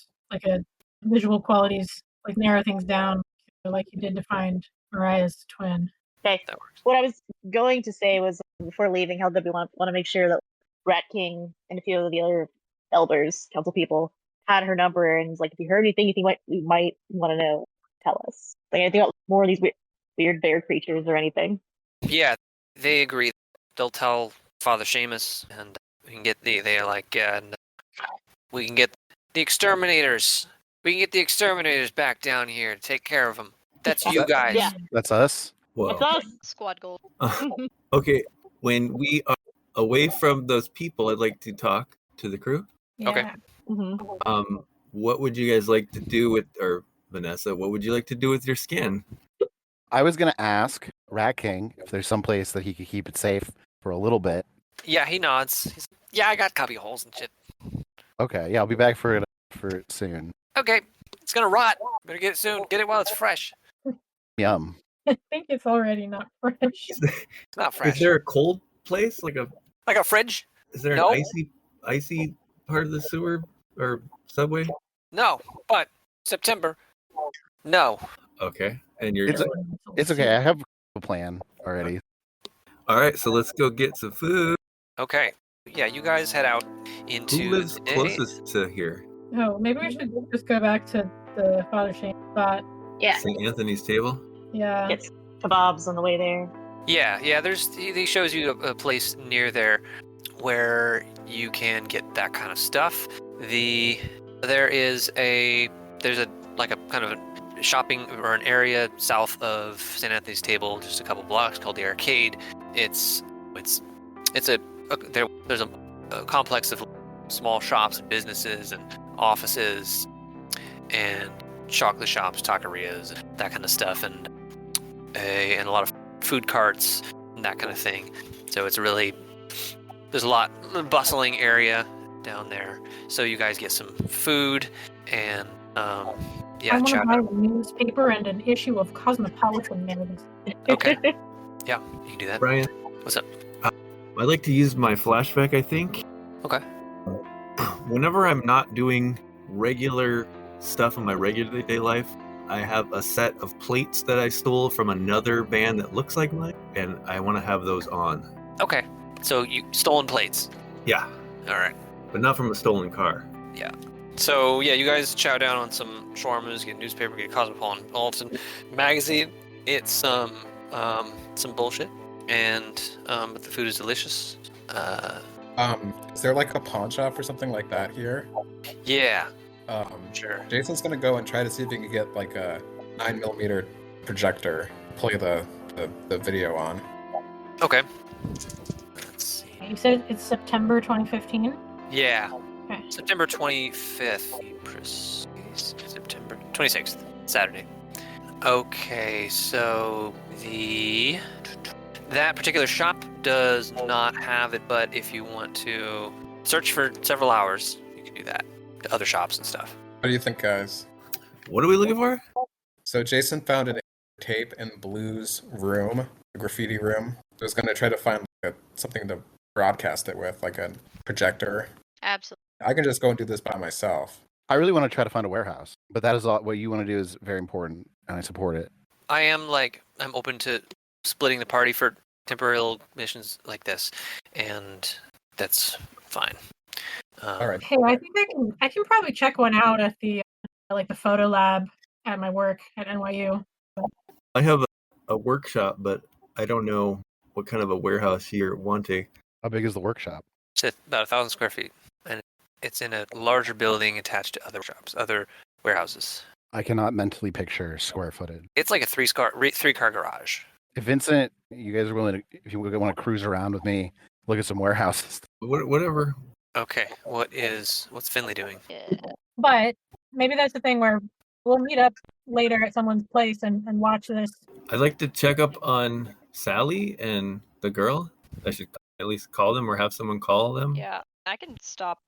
qualities, like narrow things down, like you did to find Mariah's twin. Okay. That works. What I was going to say was before leaving, Helga, we want to make sure that Rat King and a few of the other elders, council people, had her number, and like, if you heard anything you think we might want to know, tell us. Like anything about more of these weird bear creatures or anything. Yeah, they agree. They'll tell Father Seamus, and we can get we can get the exterminators. We can get the exterminators back down here to take care of them. That's you guys. Yeah. That's us. Whoa. That's us. Squad goal. Okay, when we are away from those people, I'd like to talk to the crew. Yeah. Okay. Mm-hmm. What would you guys like to do with, or Vanessa, what would you like to do with your skin? I was gonna ask Rat King if there's some place that he could keep it safe for a little bit. Yeah, he nods. He's like, yeah, I got cubby holes and shit. Okay, yeah, I'll be back for it soon. Okay, it's gonna rot. Better get it soon. Get it while it's fresh. Yum. I think it's already not fresh. It's not fresh. Is there a cold place, like a fridge? is there No. an icy part of the sewer or subway? No, but September. No. Okay, and you're It's okay. I have a plan already. all right. So let's go get some food. Okay. Yeah, you guys head out into. Who lives closest to here? Oh, maybe we should just go back to the Father Shane spot. Yeah. St. Anthony's Table. Yeah. Get kebabs on the way there. Yeah. He shows you a place near there where you can get that kind of stuff. There's a kind of a shopping or an area south of St. Anthony's Table, just a couple blocks, called the Arcade. There's a complex of small shops and businesses and offices and chocolate shops, taquerias, and that kind of stuff, and a lot of food carts and that kind of thing. So there's a lot bustling area down there. So you guys get some food and I want to buy a newspaper and an issue of Cosmopolitan magazine. Okay. Yeah, you can do that. Brian, What's up? I'd like to use my flashback, I think. Okay. Whenever I'm not doing regular stuff in my regular day life, I have a set of plates that I stole from another band that looks like mine, and I want to have those on. Okay. So you stolen plates. Yeah, All right. but not from a stolen car. So yeah, you guys chow down on some shawarmas, get newspaper, get Cosmopolitan magazine. It's some bullshit, and but the food is delicious. Is there like a pawn shop or something like that here? Yeah, Sure. Jason's gonna go and try to see if he can get like a 9mm projector, play the video on. Okay. Let's see. You said it's September 2015? Yeah. Okay. September 25th. Precise. September 26th. Saturday. Okay, so that particular shop does not have it, but if you want to search for several hours, you can do that. other shops and stuff. What do you think, guys? What are we looking for? So Jason found an tape in Blue's room, the graffiti room. I was going to try to find something to broadcast it with, like a projector. Absolutely. I can just go and do this by myself. I really want to try to find a warehouse, but that is all, what you want to do is very important, and I support it. I'm open to splitting the party for temporary little missions like this, and that's fine. All right. Hey, I think I can probably check one out at the the photo lab at my work at NYU. I have a workshop, but I don't know what kind of a warehouse you're wanting. How big is the workshop? It's about 1,000 square feet, and it's in a larger building attached to other shops, other warehouses. I cannot mentally picture square footage. It's like a three-car garage. If Vincent, you guys are willing to, if you want to cruise around with me, look at some warehouses. Whatever. Okay, what's Finley doing? Yeah. But maybe that's the thing where we'll meet up later at someone's place and watch this. I'd like to check up on Sally and the girl. I should at least call them or have someone call them. Yeah, I can stop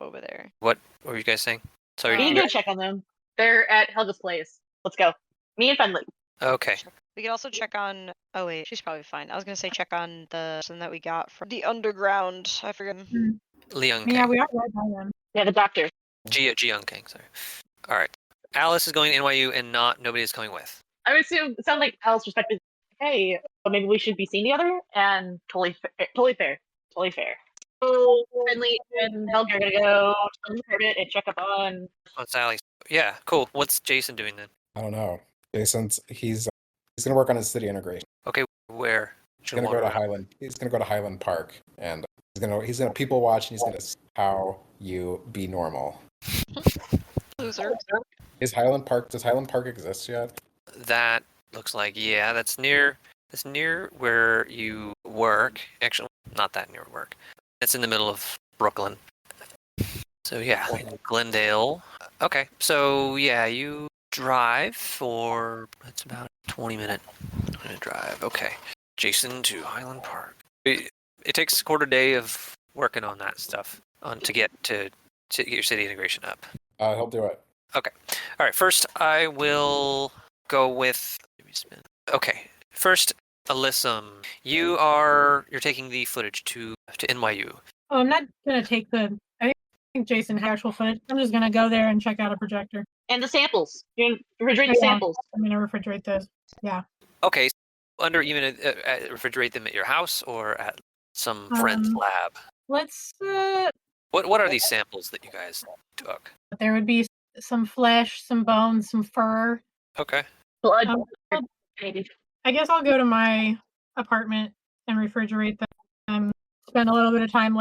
over there. What were you guys saying? Sorry. We can go check on them. They're at Helga's place. Let's go. Me and Finley. Okay. We could also check on. Oh wait, she's probably fine. I was gonna say check on the person that we got from the underground. I forget. Leon Yeah, Kang. we are right by them. Yeah, the doctor. Jiyoung Kang, sorry. All right. Alice is going to NYU and nobody is coming with. I would assume it sounds like Alice respected. Hey, maybe we should be seeing together, and totally fair. So Finley and Helga are gonna go to the apartment and check up on. On Sally. Yeah, cool. What's Jason doing then? I don't know. Jason's he's going to work on his city integration. Okay, where? He's going to go to Highland. He's going to go to Highland Park, and he's going to people watch, and he's going to see how you be normal. Loser. Does Highland Park exist yet? That looks like, yeah, that's near where you work. Actually, not that near work. It's in the middle of Brooklyn. So yeah, in Glendale. Okay, so yeah, you drive for, it's about a 20-minute drive. Okay, Jason to Highland Park. It takes a quarter day of working on that stuff to get your city integration up. He'll do it. Okay. All right. First, I will go with. Okay. First, Alyssum, you're taking the footage to NYU. Oh, I'm not gonna take I think Jason had actual footage. I'm just gonna go there and check out a projector. And the samples. You're gonna refrigerate the samples. I'm gonna refrigerate those. Yeah. Okay. Even refrigerate them at your house or at some friend's lab. Let's. What are these samples that you guys took? There would be some flesh, some bones, some fur. Okay. Blood. I guess I'll go to my apartment and refrigerate them. Spend a little bit of time,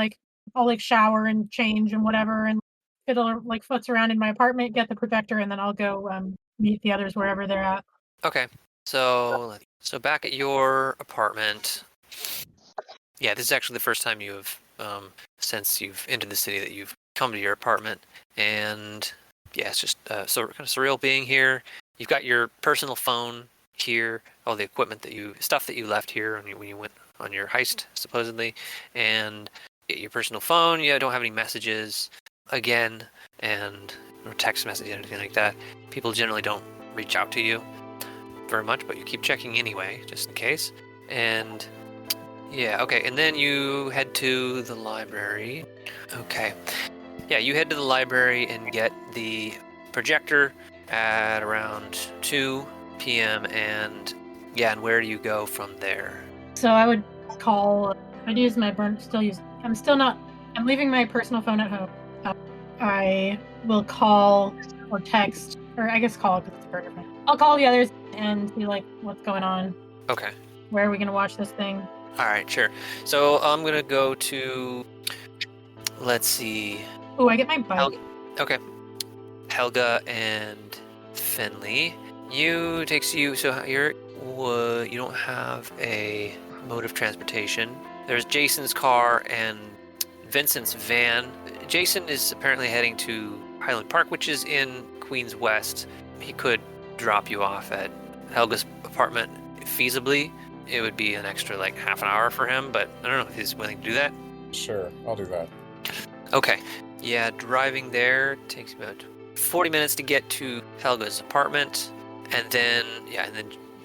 I'll shower and change and whatever, and fiddle foots around in my apartment, get the projector, and then I'll go meet the others wherever they're at. Okay. So back at your apartment. Yeah, this is actually the first time you have, since you've entered the city, that you've come to your apartment, and yeah, it's just so kind of surreal being here. You've got your personal phone here, all the equipment stuff that you left here when you went on your heist, supposedly, and your personal phone. You don't have any messages again, or text messages, anything like that. People generally don't reach out to you very much, but you keep checking anyway, just in case. And yeah, okay, and then you head to the library. Okay. Yeah, you head to the library and get the projector at around 2 p.m. And where do you go from there? So I would call. I'm leaving my personal phone at home. I will call or text, or I guess call because it's a burger phone. I'll call the others and see what's going on. Okay. Where are we gonna watch this thing? All right, sure. So I'm gonna go to. Let's see. Oh, I get my bike. Okay. Helga and Finley. So you don't have a mode of transportation. There's Jason's car and Vincent's van. Jason is apparently heading to Highland Park, which is in Queens West. He could drop you off at Helga's apartment feasibly. It would be an extra half an hour for him, but I don't know if he's willing to do that. Sure, I'll do that. Okay. Yeah, driving there takes about 40 minutes to get to Helga's apartment, and then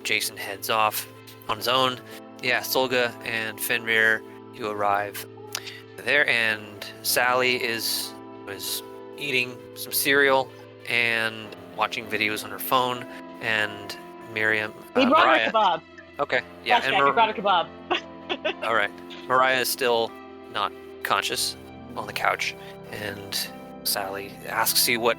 Jason heads off on his own. Yeah, Solga and Fenrir, you arrive there, and Sally is eating some cereal and watching videos on her phone, and We brought Mariah. her kebab. Okay, yeah, Flashback, we brought her kebab. all right. Mariah is still not conscious on the couch, and Sally asks you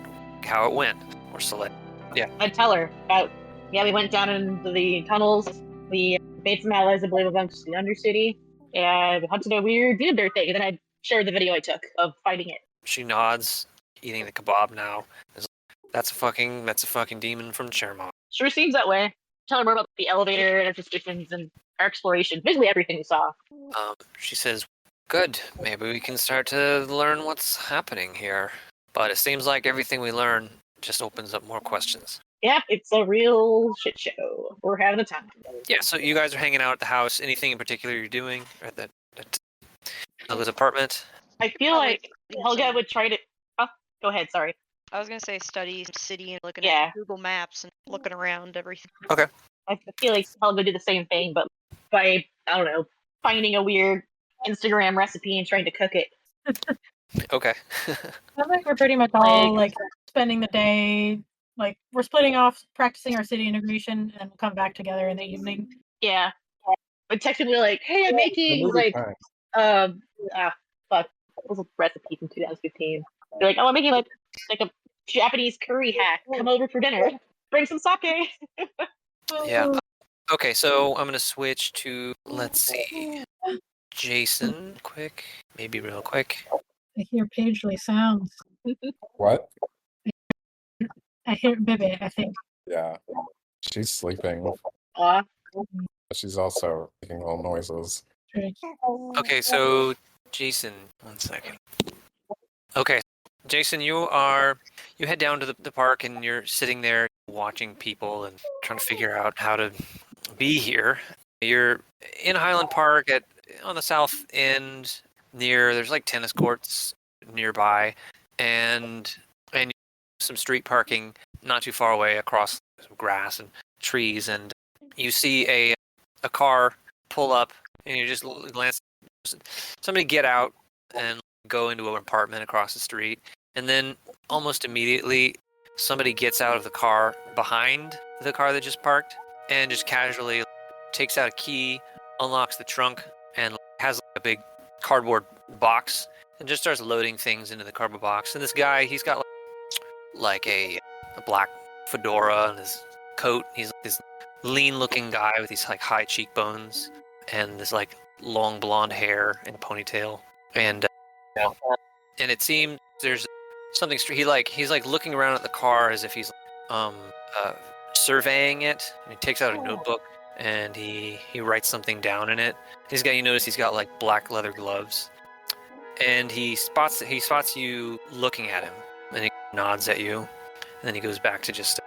how it went, or select. Yeah. I'd tell her about, we went down into the tunnels, we made some allies, I believe, amongst the Undercity, and we hunted a weird deer thing, and then I'd share the video I took of fighting it. She nods, eating the kebab now. That's a fucking demon from Chermont. Sure seems that way. Tell her more about the elevator and our suspicions and our exploration, basically everything we saw. She says, good, maybe we can start to learn what's happening here. But it seems like everything we learn just opens up more questions. Yep, it's a real shit show. We're having a time. Yeah, so you guys are hanging out at the house. Anything in particular you're doing at Helga's apartment? I feel like Helga would try to... Oh, go ahead, sorry. I was gonna say study city and looking Yeah. at Google Maps and looking around everything. Okay. I feel like Helga would do the same thing, but by, I don't know, finding a weird Instagram recipe and trying to cook it. Okay. I think we're pretty much all like spending the day, like we're splitting off, practicing our city integration, and we'll come back together in the evening. Yeah. But technically, like, hey, I'm making, movie like, time. fuck. What was a recipe from 2015? They're like, oh, I'm making, like a Japanese curry hack. Come over for dinner. Bring some sake. Yeah. Okay, so I'm gonna switch to, let's see, Jason, maybe real quick. I hear Pagely sounds. What? I hear Bibby, I think. Yeah. She's sleeping. She's also making little noises. Okay, so Jason, 1 second. Okay, Jason, you head down to the park, and you're sitting there watching people and trying to figure out how to be here. You're in Highland Park on the south end, there's like tennis courts nearby, and some street parking not too far away across some grass and trees, and you see a car pull up, and you just glance. Somebody get out and go into an apartment across the street, and then almost immediately somebody gets out of the car behind the car that just parked and just casually takes out a key, unlocks the trunk, and has a big cardboard box and just starts loading things into the cardboard box. And this guy, he's got like a black fedora and his coat. He's like this lean-looking guy with these like high cheekbones and this like long blonde hair and ponytail. And it seems there's something. He's like looking around at the car as if he's surveying it. And he takes out a notebook and he writes something down in it. You notice he's got like black leather gloves, and he spots you looking at him, and he nods at you, and then he goes back to just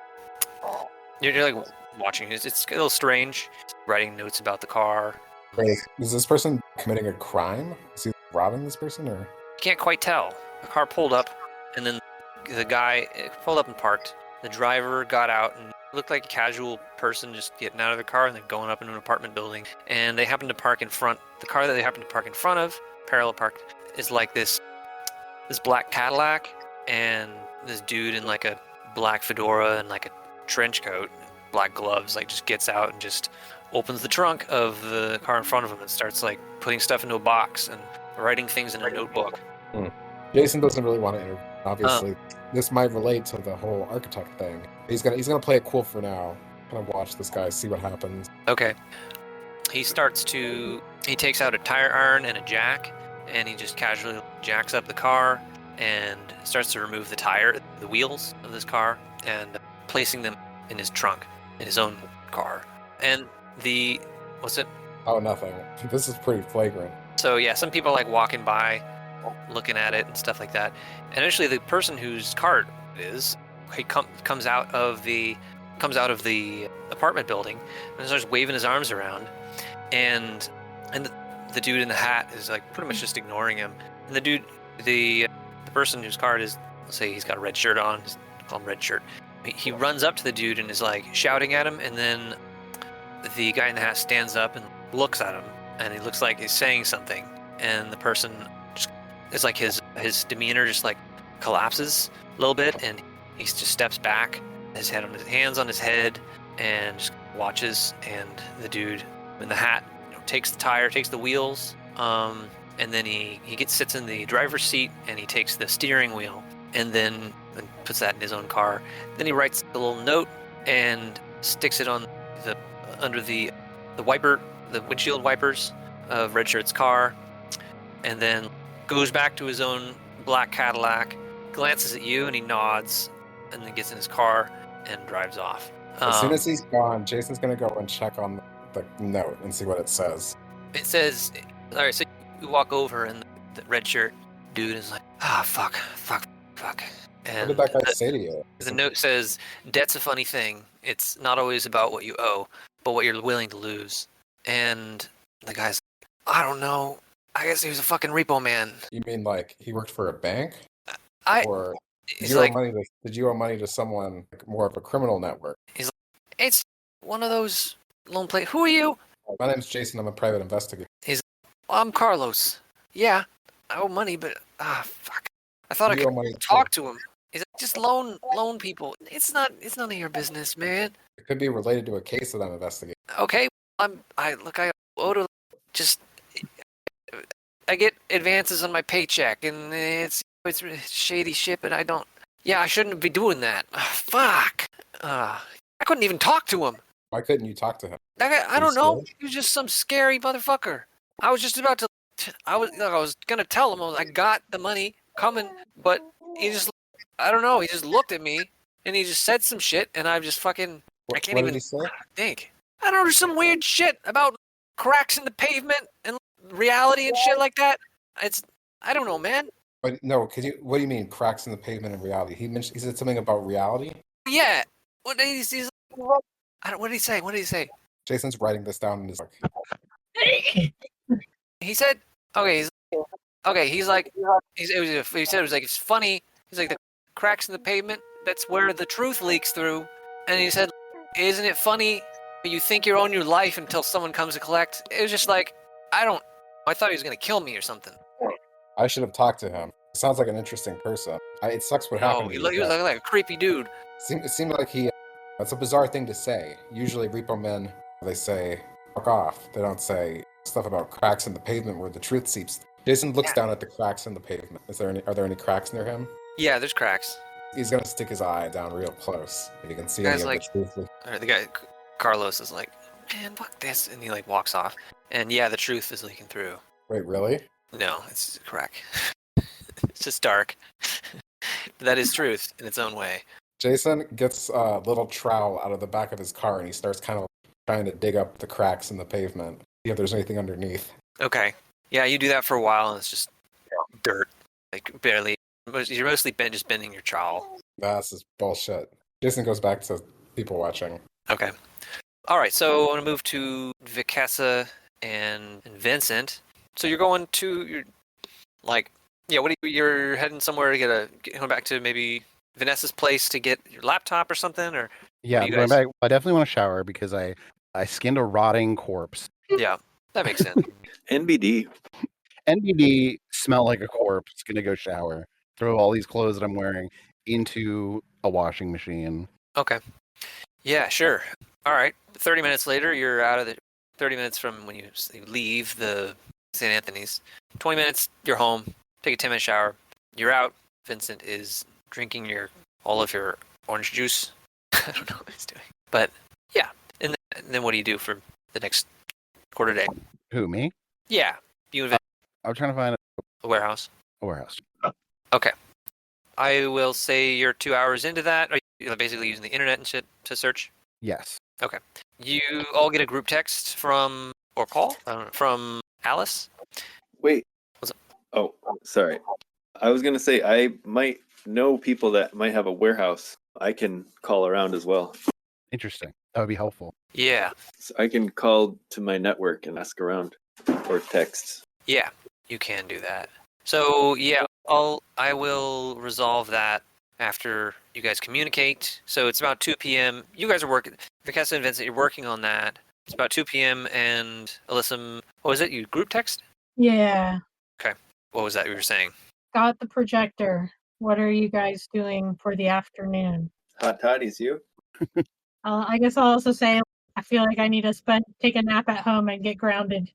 you're like watching. It's a little strange, writing notes about the car. Wait, is this person committing a crime? Is he robbing this person, or? Can't quite tell. The car pulled up, and then the guy pulled up and parked. The driver got out and looked like a casual person just getting out of the car and then going up into an apartment building. And they happened to park in front. The car that they happened to park in front of, parallel parked, is like this black Cadillac, and this dude in like a black fedora and like a trench coat, black gloves, like just gets out and just opens the trunk of the car in front of him and starts like putting stuff into a box and writing things in a notebook. Jason doesn't really want to interview. Obviously, this might relate to the whole architect thing. He's gonna play it cool for now. Kind of watch this guy, see what happens. Okay. He takes out a tire iron and a jack, and he just casually jacks up the car and starts to remove the wheels of this car, and placing them in his trunk, in his own car. And what's it? Oh, nothing. This is pretty flagrant. So yeah, some people are like walking by, looking at it and stuff like that. And eventually the person whose car it is, he comes out of the apartment building and starts waving his arms around, and the dude in the hat is like pretty much just ignoring him. And the the person whose card is, let's say he's got a red shirt on, just call him red shirt. He runs up to the dude and is like shouting at him, and then the guy in the hat stands up and looks at him, and he looks like he's saying something, and the person just, it's like his demeanor just like collapses a little bit, and he just steps back, his hands on his head, and just watches, and the dude in the hat takes the wheels, and then he sits in the driver's seat, and he takes the steering wheel, and then puts that in his own car. Then he writes a little note and sticks it on under the windshield wipers of Redshirt's car, and then goes back to his own black Cadillac, glances at you, and he nods, and then gets in his car and drives off. As soon as he's gone, Jason's gonna go and check on the note and see what it says. It says, all right, so you walk over, and the red shirt dude is like, fuck. And What did that guy say to you? The note says, debt's a funny thing. It's not always about what you owe, but what you're willing to lose. And the guy's like, I don't know. I guess he was a fucking repo man. You mean like he worked for a bank? Or did He's you, like, did you owe money to someone, like, more of a criminal network? He's like, it's one of those lone play. Who are you? My name's Jason. I'm a private investigator. He's like, well, I'm Carlos. Yeah, I owe money, but fuck. I thought I could talk to him. He's like, just loan people. It's none of your business, man. It could be related to a case that I'm investigating. Okay, I owe to just. I get advances on my paycheck, and it's shady shit, but I don't. Yeah, I shouldn't be doing that. Fuck. I couldn't even talk to him. Why couldn't you talk to him? That guy, I don't know. He was just some scary motherfucker. I was just about to. I was gonna tell him I got the money coming, but he just. I don't know. He just looked at me, and he just said some shit, and I just fucking. I can't even think. I don't know. There's some weird shit about cracks in the pavement and reality and shit like that. I don't know, man. But no, what do you mean cracks in the pavement and reality? He said something about reality? Yeah. What did he say? What did he say? Jason's writing this down in his book. He said, he said it was like, it's funny. He's like, the cracks in the pavement, that's where the truth leaks through. And he said, isn't it funny? You think you own your life until someone comes to collect. It was just like, I thought he was going to kill me or something. I should have talked to him. Sounds like an interesting person. It sucks what happened. He was like a creepy dude. It seemed like that's a bizarre thing to say. Usually repo men, they say, fuck off. They don't say stuff about cracks in the pavement where the truth seeps. Jason looks down at the cracks in the pavement. Are there any cracks near him? Yeah, there's cracks. He's going to stick his eye down real close. You can see any of the truth. The guy, Carlos, is like, man, fuck this. And he like walks off. And yeah, the truth is leaking through. Wait, really? No, it's crack. It's just dark. But that is truth in its own way. Jason gets a little trowel out of the back of his car, and he starts kind of trying to dig up the cracks in the pavement, see if there's anything underneath. Okay. Yeah, you do that for a while, and it's just dirt. Like, barely. You're mostly just bending your trowel. This is bullshit. Jason goes back to people watching. Okay. All right, so I want to move to Vicassa and Vincent. So you're going to, you're heading somewhere to going back to maybe Vanessa's place to get your laptop or something, or? Yeah, I'm going back. I definitely want to shower because I skinned a rotting corpse. Yeah, that makes sense. NBD, smell like a corpse. Gonna go shower. Throw all these clothes that I'm wearing into a washing machine. Okay. Yeah, sure. All right. 30 minutes later, you're out of the 30 minutes from when you leave the St. Anthony's. 20 minutes, you're home. Take a 10-minute shower. You're out. Vincent is drinking all of your orange juice. I don't know what he's doing. But, yeah. And then what do you do for the next quarter day? Who, me? Yeah. You and Vincent. I'm trying to find a warehouse. A warehouse. Okay. I will say you're 2 hours into that. Are you basically using the internet and shit to search? Yes. Okay. You all get a group text from Alice. Wait. What's up? Oh, sorry. I was going to say I might know people that might have a warehouse. I can call around as well. Interesting. That would be helpful. Yeah. So I can call to my network and ask around or text. Yeah, you can do that. So yeah, I will resolve that after you guys communicate. So it's about 2 p.m. You guys are working. Vicassa and Vincent, you're working on that. It's about 2 p.m. and Alyssum, what was it? You group text? Yeah. Okay. What was that you were saying? Got the projector. What are you guys doing for the afternoon? Hot toddies, you? I guess I'll also say I feel like I need to take a nap at home and get grounded.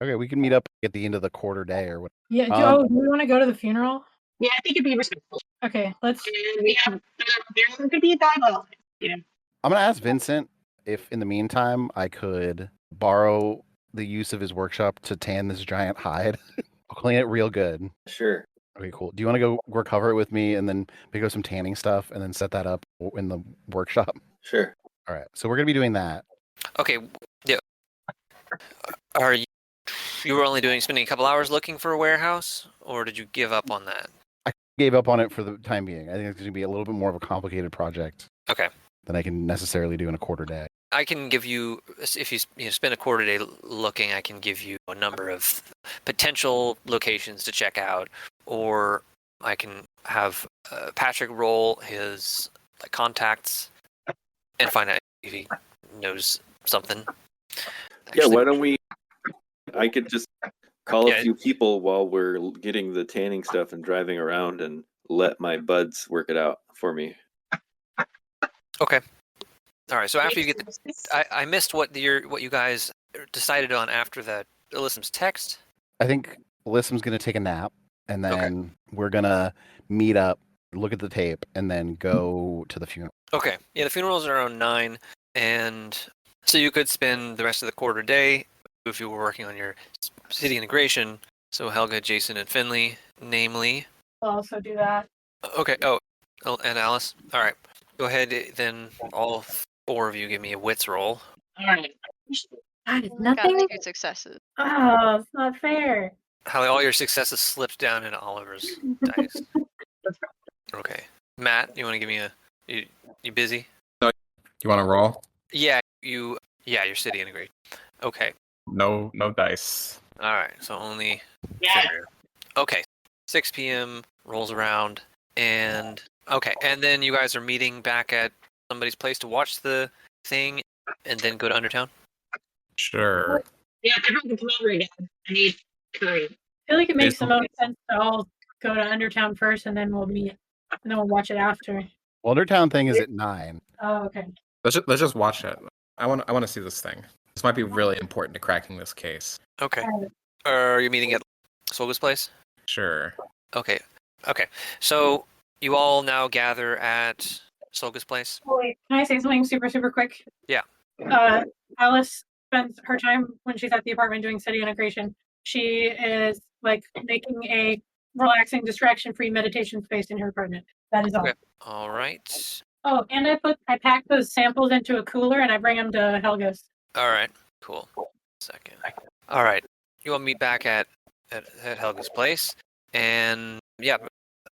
Okay, we can meet up at the end of the quarter day or what. Yeah, Joe, do you want to go to the funeral? Yeah, I think it'd be respectful. Okay, let's. And we have there could be a dialogue. You know. I'm gonna ask Vincent if, in the meantime, I could borrow the use of his workshop to tan this giant hide. I'll clean it real good. Sure. Okay, cool. Do you want to go recover it with me and then pick up some tanning stuff and then set that up in the workshop? Sure. All right. So we're gonna be doing that. Okay. Yeah. Are you were only spending a couple hours looking for a warehouse, or did you give up on that? I gave up on it for the time being. I think it's gonna be a little bit more of a complicated project. Okay. Than I can necessarily do in a quarter day. I can give you, if you spend a quarter day looking, I can give you a number of potential locations to check out, or I can have Patrick roll his contacts and find out if he knows something. Yeah, why don't we? I could just call a few people while we're getting the tanning stuff and driving around, and let my buds work it out for me. Okay. All right. So after you get I missed what you guys decided on after that Alyssum's text. I think Alyssum's gonna take a nap, and then we're gonna meet up, look at the tape, and then go to the funeral. Okay. Yeah, the funeral's around 9, and so you could spend the rest of the quarter day if you were working on your city integration. So Helga, Jasen, and Finley, namely. I'll also do that. Okay. Oh, and Alice. All right. Go ahead, then. All 4 of you give me a wits roll. All right. God, it's Got nothing. 2 successes. Oh, it's not fair. Hallie, all your successes slipped down into Oliver's dice. Okay. Matt, you want to give me you busy? You want to roll? Yeah, your city integration. Okay. No dice. All right, so only Yeah. Fenrir. Okay. 6 p.m. rolls around, and then you guys are meeting back at somebody's place to watch the thing, and then go to Undertown. Sure. Yeah, everyone can come over again. I need curry. I feel like it makes the most sense to all go to Undertown first, and then we'll meet, and then we'll watch it after. Well, Undertown thing is at 9. Oh, okay. Let's just watch it. I want to see this thing. This might be really important to cracking this case. Okay. Are you meeting at Solga's place? Sure. Okay. So you all now gather at Solga's place. Oh, wait, can I say something super, super quick? Yeah. Alice spends her time when she's at the apartment doing city integration. She is making a relaxing, distraction-free meditation space in her apartment. That is all. Okay. All right. Oh, and I pack those samples into a cooler and I bring them to Helga's. All right. Cool. Second. All right. You will meet back at Helga's place, and yeah,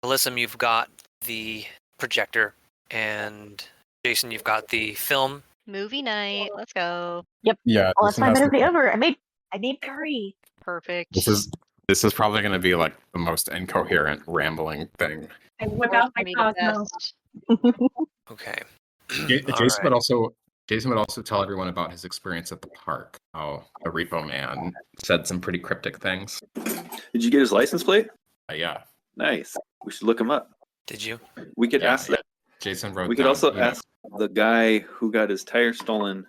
Alyssum, you've got the projector, and Jasen, you've got the film. Movie night. Let's go. Yep. Yeah. Well, that's 5 minutes over. I made curry. Perfect. This is probably going to be like the most incoherent, rambling thing. I whip out my Cosmo. Okay. Jason would also tell everyone about his experience at the park. How the repo man said some pretty cryptic things. Did you get his license plate? Yeah. Nice. We should look him up. Did you? We could ask that. Jason wrote. We could also ask the guy who got his tire stolen,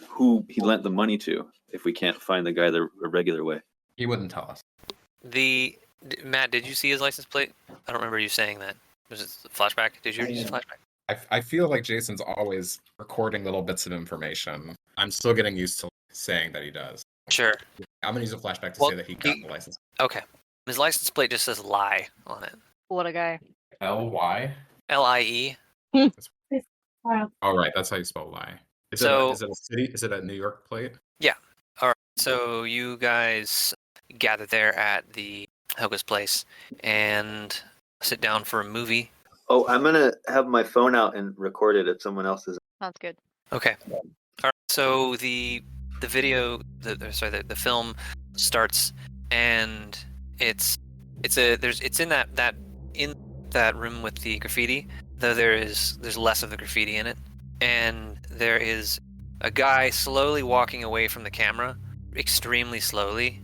who he lent the money to, if we can't find the guy the regular way. He wouldn't tell us. Matt, did you see his license plate? I don't remember you saying that. Was it a flashback? Did you use a flashback? I feel like Jason's always recording little bits of information. I'm still getting used to saying that he does. Sure. I'm gonna use a flashback to say that he got the license. Okay. His license plate just says lie on it. What a guy. L-Y? LIE. Wow. All right, that's how you spell lie. Is it a city? Is it a New York plate? Yeah. All right. So you guys gather there at the Helga's place and sit down for a movie. Oh, I'm gonna have my phone out and record it if someone else is. Sounds good. Okay. All right. So the video, the film starts, and it's It's in that room with the graffiti, though there's less of the graffiti in it. And there is a guy slowly walking away from the camera, extremely slowly.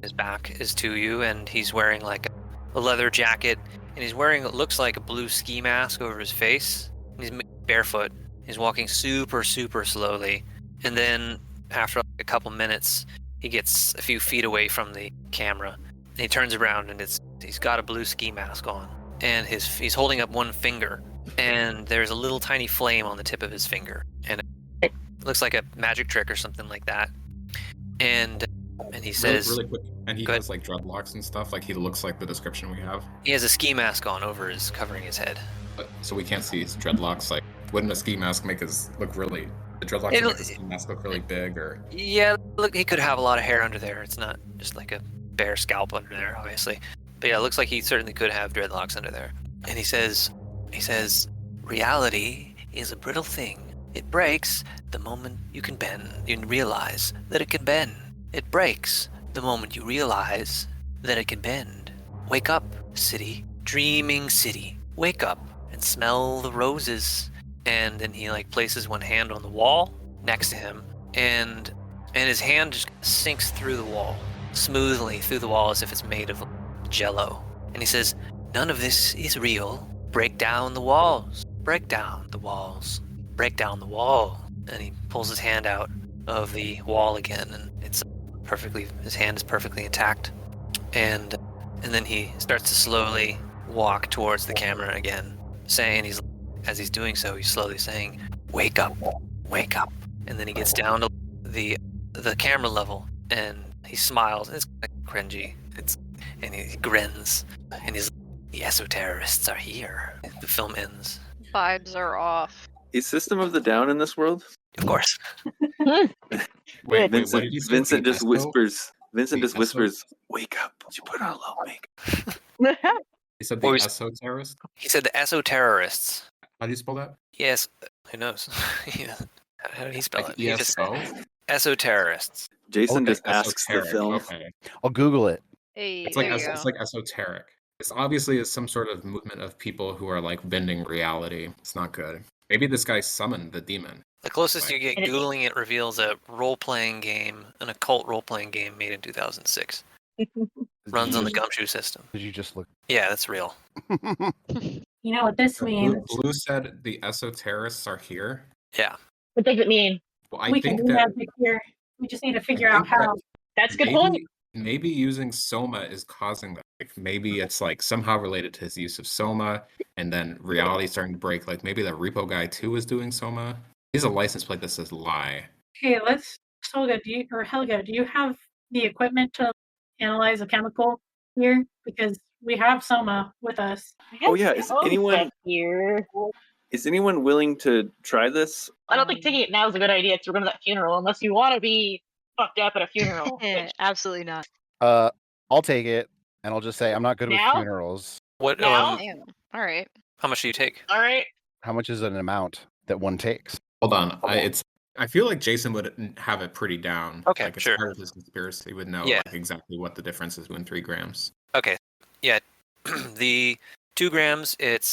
His back is to you, and he's wearing like a leather jacket, and he's wearing what looks like a blue ski mask over his face. He's barefoot. He's walking super, super slowly, and then after a couple minutes, he gets a few feet away from the camera. And he turns around, and he's got a blue ski mask on, and he's holding up one finger, and there's a little tiny flame on the tip of his finger, and it looks like a magic trick or something like that. And he says, really quick, and he has like dreadlocks and stuff. Like he looks like the description we have. He has a ski mask on covering his head. So we can't see his dreadlocks. Like, wouldn't a ski mask make his look really? The dreadlocks make the ski mask look really big, or? Yeah, look, he could have a lot of hair under there. It's not just like a bare scalp under there, obviously. But yeah, it looks like he certainly could have dreadlocks under there. And he says, reality is a brittle thing. It breaks the moment you can bend. You realize that it can bend. It breaks the moment you realize that it can bend. Wake up, city, dreaming city. Wake up and smell the roses. And then he like places one hand on the wall next to him, and his hand just sinks through the wall, smoothly through the wall as if it's made of jello. And he says, none of this is real. Break down the walls. Break down the walls. Break down the wall. And he pulls his hand out of the wall again, and his hand is perfectly intact. And then he starts to slowly walk towards the camera again, saying, as he's doing so, he's slowly saying, wake up, wake up. And then he gets down to the camera level, and he smiles, and it's cringy. And he grins, and he's like, the Esoterrorists are here. The film ends. Vibes are off. Is System of the Down in this world? Of course. Wait, Vincent just whispers. Vincent just whispers, wake up. Would you put on a low makeup? He said the Esoterrorists? He said the Esoterrorists. How do you spell that? Yes, who knows? How did he spell it? ESO? Esoterrorists. Jason just asks the film. Okay. I'll Google it. Hey, It's like there you go. it's like esoteric. It's obviously some sort of movement of people who are like bending reality. It's not good. Maybe this guy summoned the demon. The closest you get Googling it reveals a role-playing game, an occult role-playing game made in 2006. Runs on the Gumshoe system. Did you just look? Yeah, that's real. You know what this means? Blue said the Esoterrorists are here. Yeah. What does it mean? Well, I We think can do that magic here. We just need to figure out how. That's a good point. maybe using Soma is causing that. Like maybe it's like somehow related to his use of Soma, and then reality starting to break. Like maybe the repo guy too is doing Soma. He's a license plate that says lie. Okay, Solga, Helga, do you have the equipment to analyze a chemical here? Because we have Soma with us. Oh yeah, is anyone here? Is anyone willing to try this? I don't think taking it now is a good idea because we're going to that funeral, unless you want to be fucked up at a funeral. Absolutely not. I'll take it, and I'll just say I'm not good with Now? funerals. What? Now? Damn. All right. How much do you take? All right. How much is an amount that one takes? Hold on, I feel like Jason would have it pretty down. Okay, like, sure. As part of his conspiracy, he would know Yeah. like, exactly what the difference is between 3 grams. Okay. Yeah. The 2 grams, it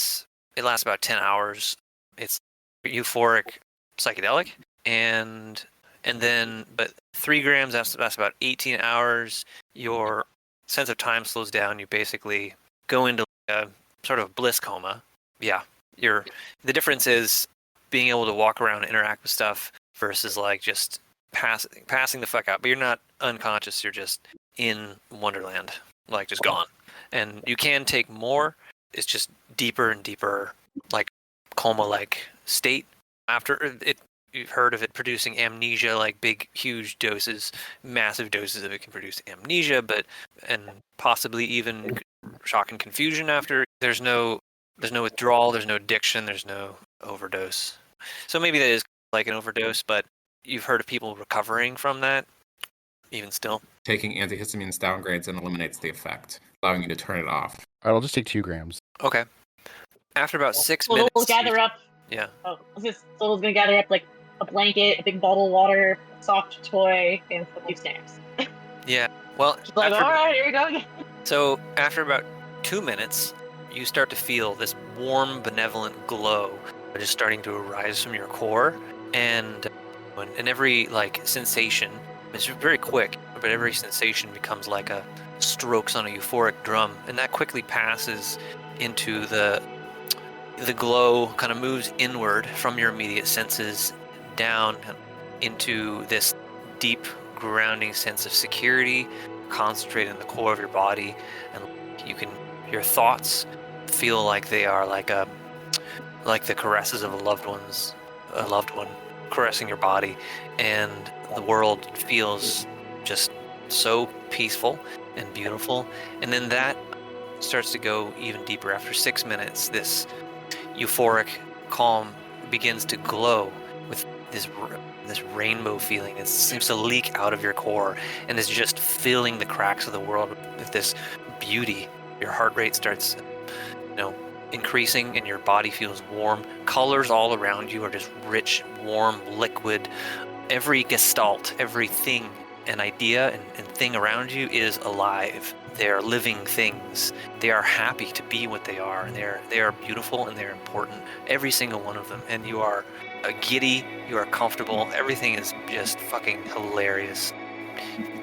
lasts about 10 hours. It's euphoric psychedelic, and then but 3 grams lasts about 18 hours. Your sense of time slows down. You basically go into a sort of bliss coma. Yeah. The difference is being able to walk around and interact with stuff versus like just passing the fuck out. But you're not unconscious. You're just in Wonderland, like just gone. And you can take more. It's just deeper and deeper, like coma-like state. After it, you've heard of it producing amnesia, like big, huge doses, massive doses of it can produce amnesia, and possibly even shock and confusion after. There's no withdrawal. There's no addiction. There's no overdose. So maybe that is like an overdose, but you've heard of people recovering from that, even still. Taking antihistamines downgrades and eliminates the effect, allowing you to turn it off. All right, I'll just take 2 grams. Okay. After about 6 So minutes. we'll gather up. Yeah. Oh, Soul's gonna gather up like a blanket, a big bottle of water, a soft toy, and a few snacks. Yeah. Well, She's like, after, all right, here we go again. So after about 2 minutes, you start to feel this warm, benevolent glow just starting to arise from your core, and every sensation, it's very quick, but every sensation becomes like a strokes on a euphoric drum, and that quickly passes into the glow kind of moves inward from your immediate senses down into this deep grounding sense of security concentrated in the core of your body, and your thoughts feel like they are like the caresses of a loved one caressing your body, and the world feels just so peaceful and beautiful. And then that starts to go even deeper. After 6 minutes, this euphoric calm begins to glow with this rainbow feeling. It seems to leak out of your core and is just filling the cracks of the world with this beauty. Your heart rate starts increasing, and your body feels warm. Colors all around you are just rich, warm, liquid. Every gestalt, everything, an idea and thing around you is alive. They are living things. They are happy to be what they are, and they are beautiful, and they're important. Every single one of them. And you are giddy, you are comfortable. Everything is just fucking hilarious.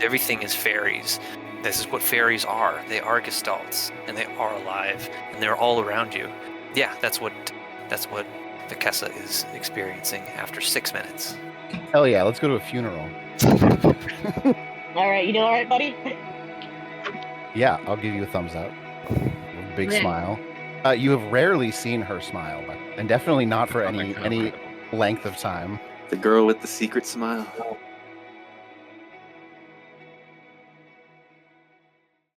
Everything is fairies. This is what fairies are. They are gestalts, and they are alive, and they're all around you. Yeah, that's what Vikessa is experiencing after 6 minutes. Hell yeah, let's go to a funeral. All right, you doing all right, buddy? Yeah, I'll give you a thumbs up. Big Yeah. smile. You have rarely seen her smile, and definitely not for any length of time. The girl with the secret smile.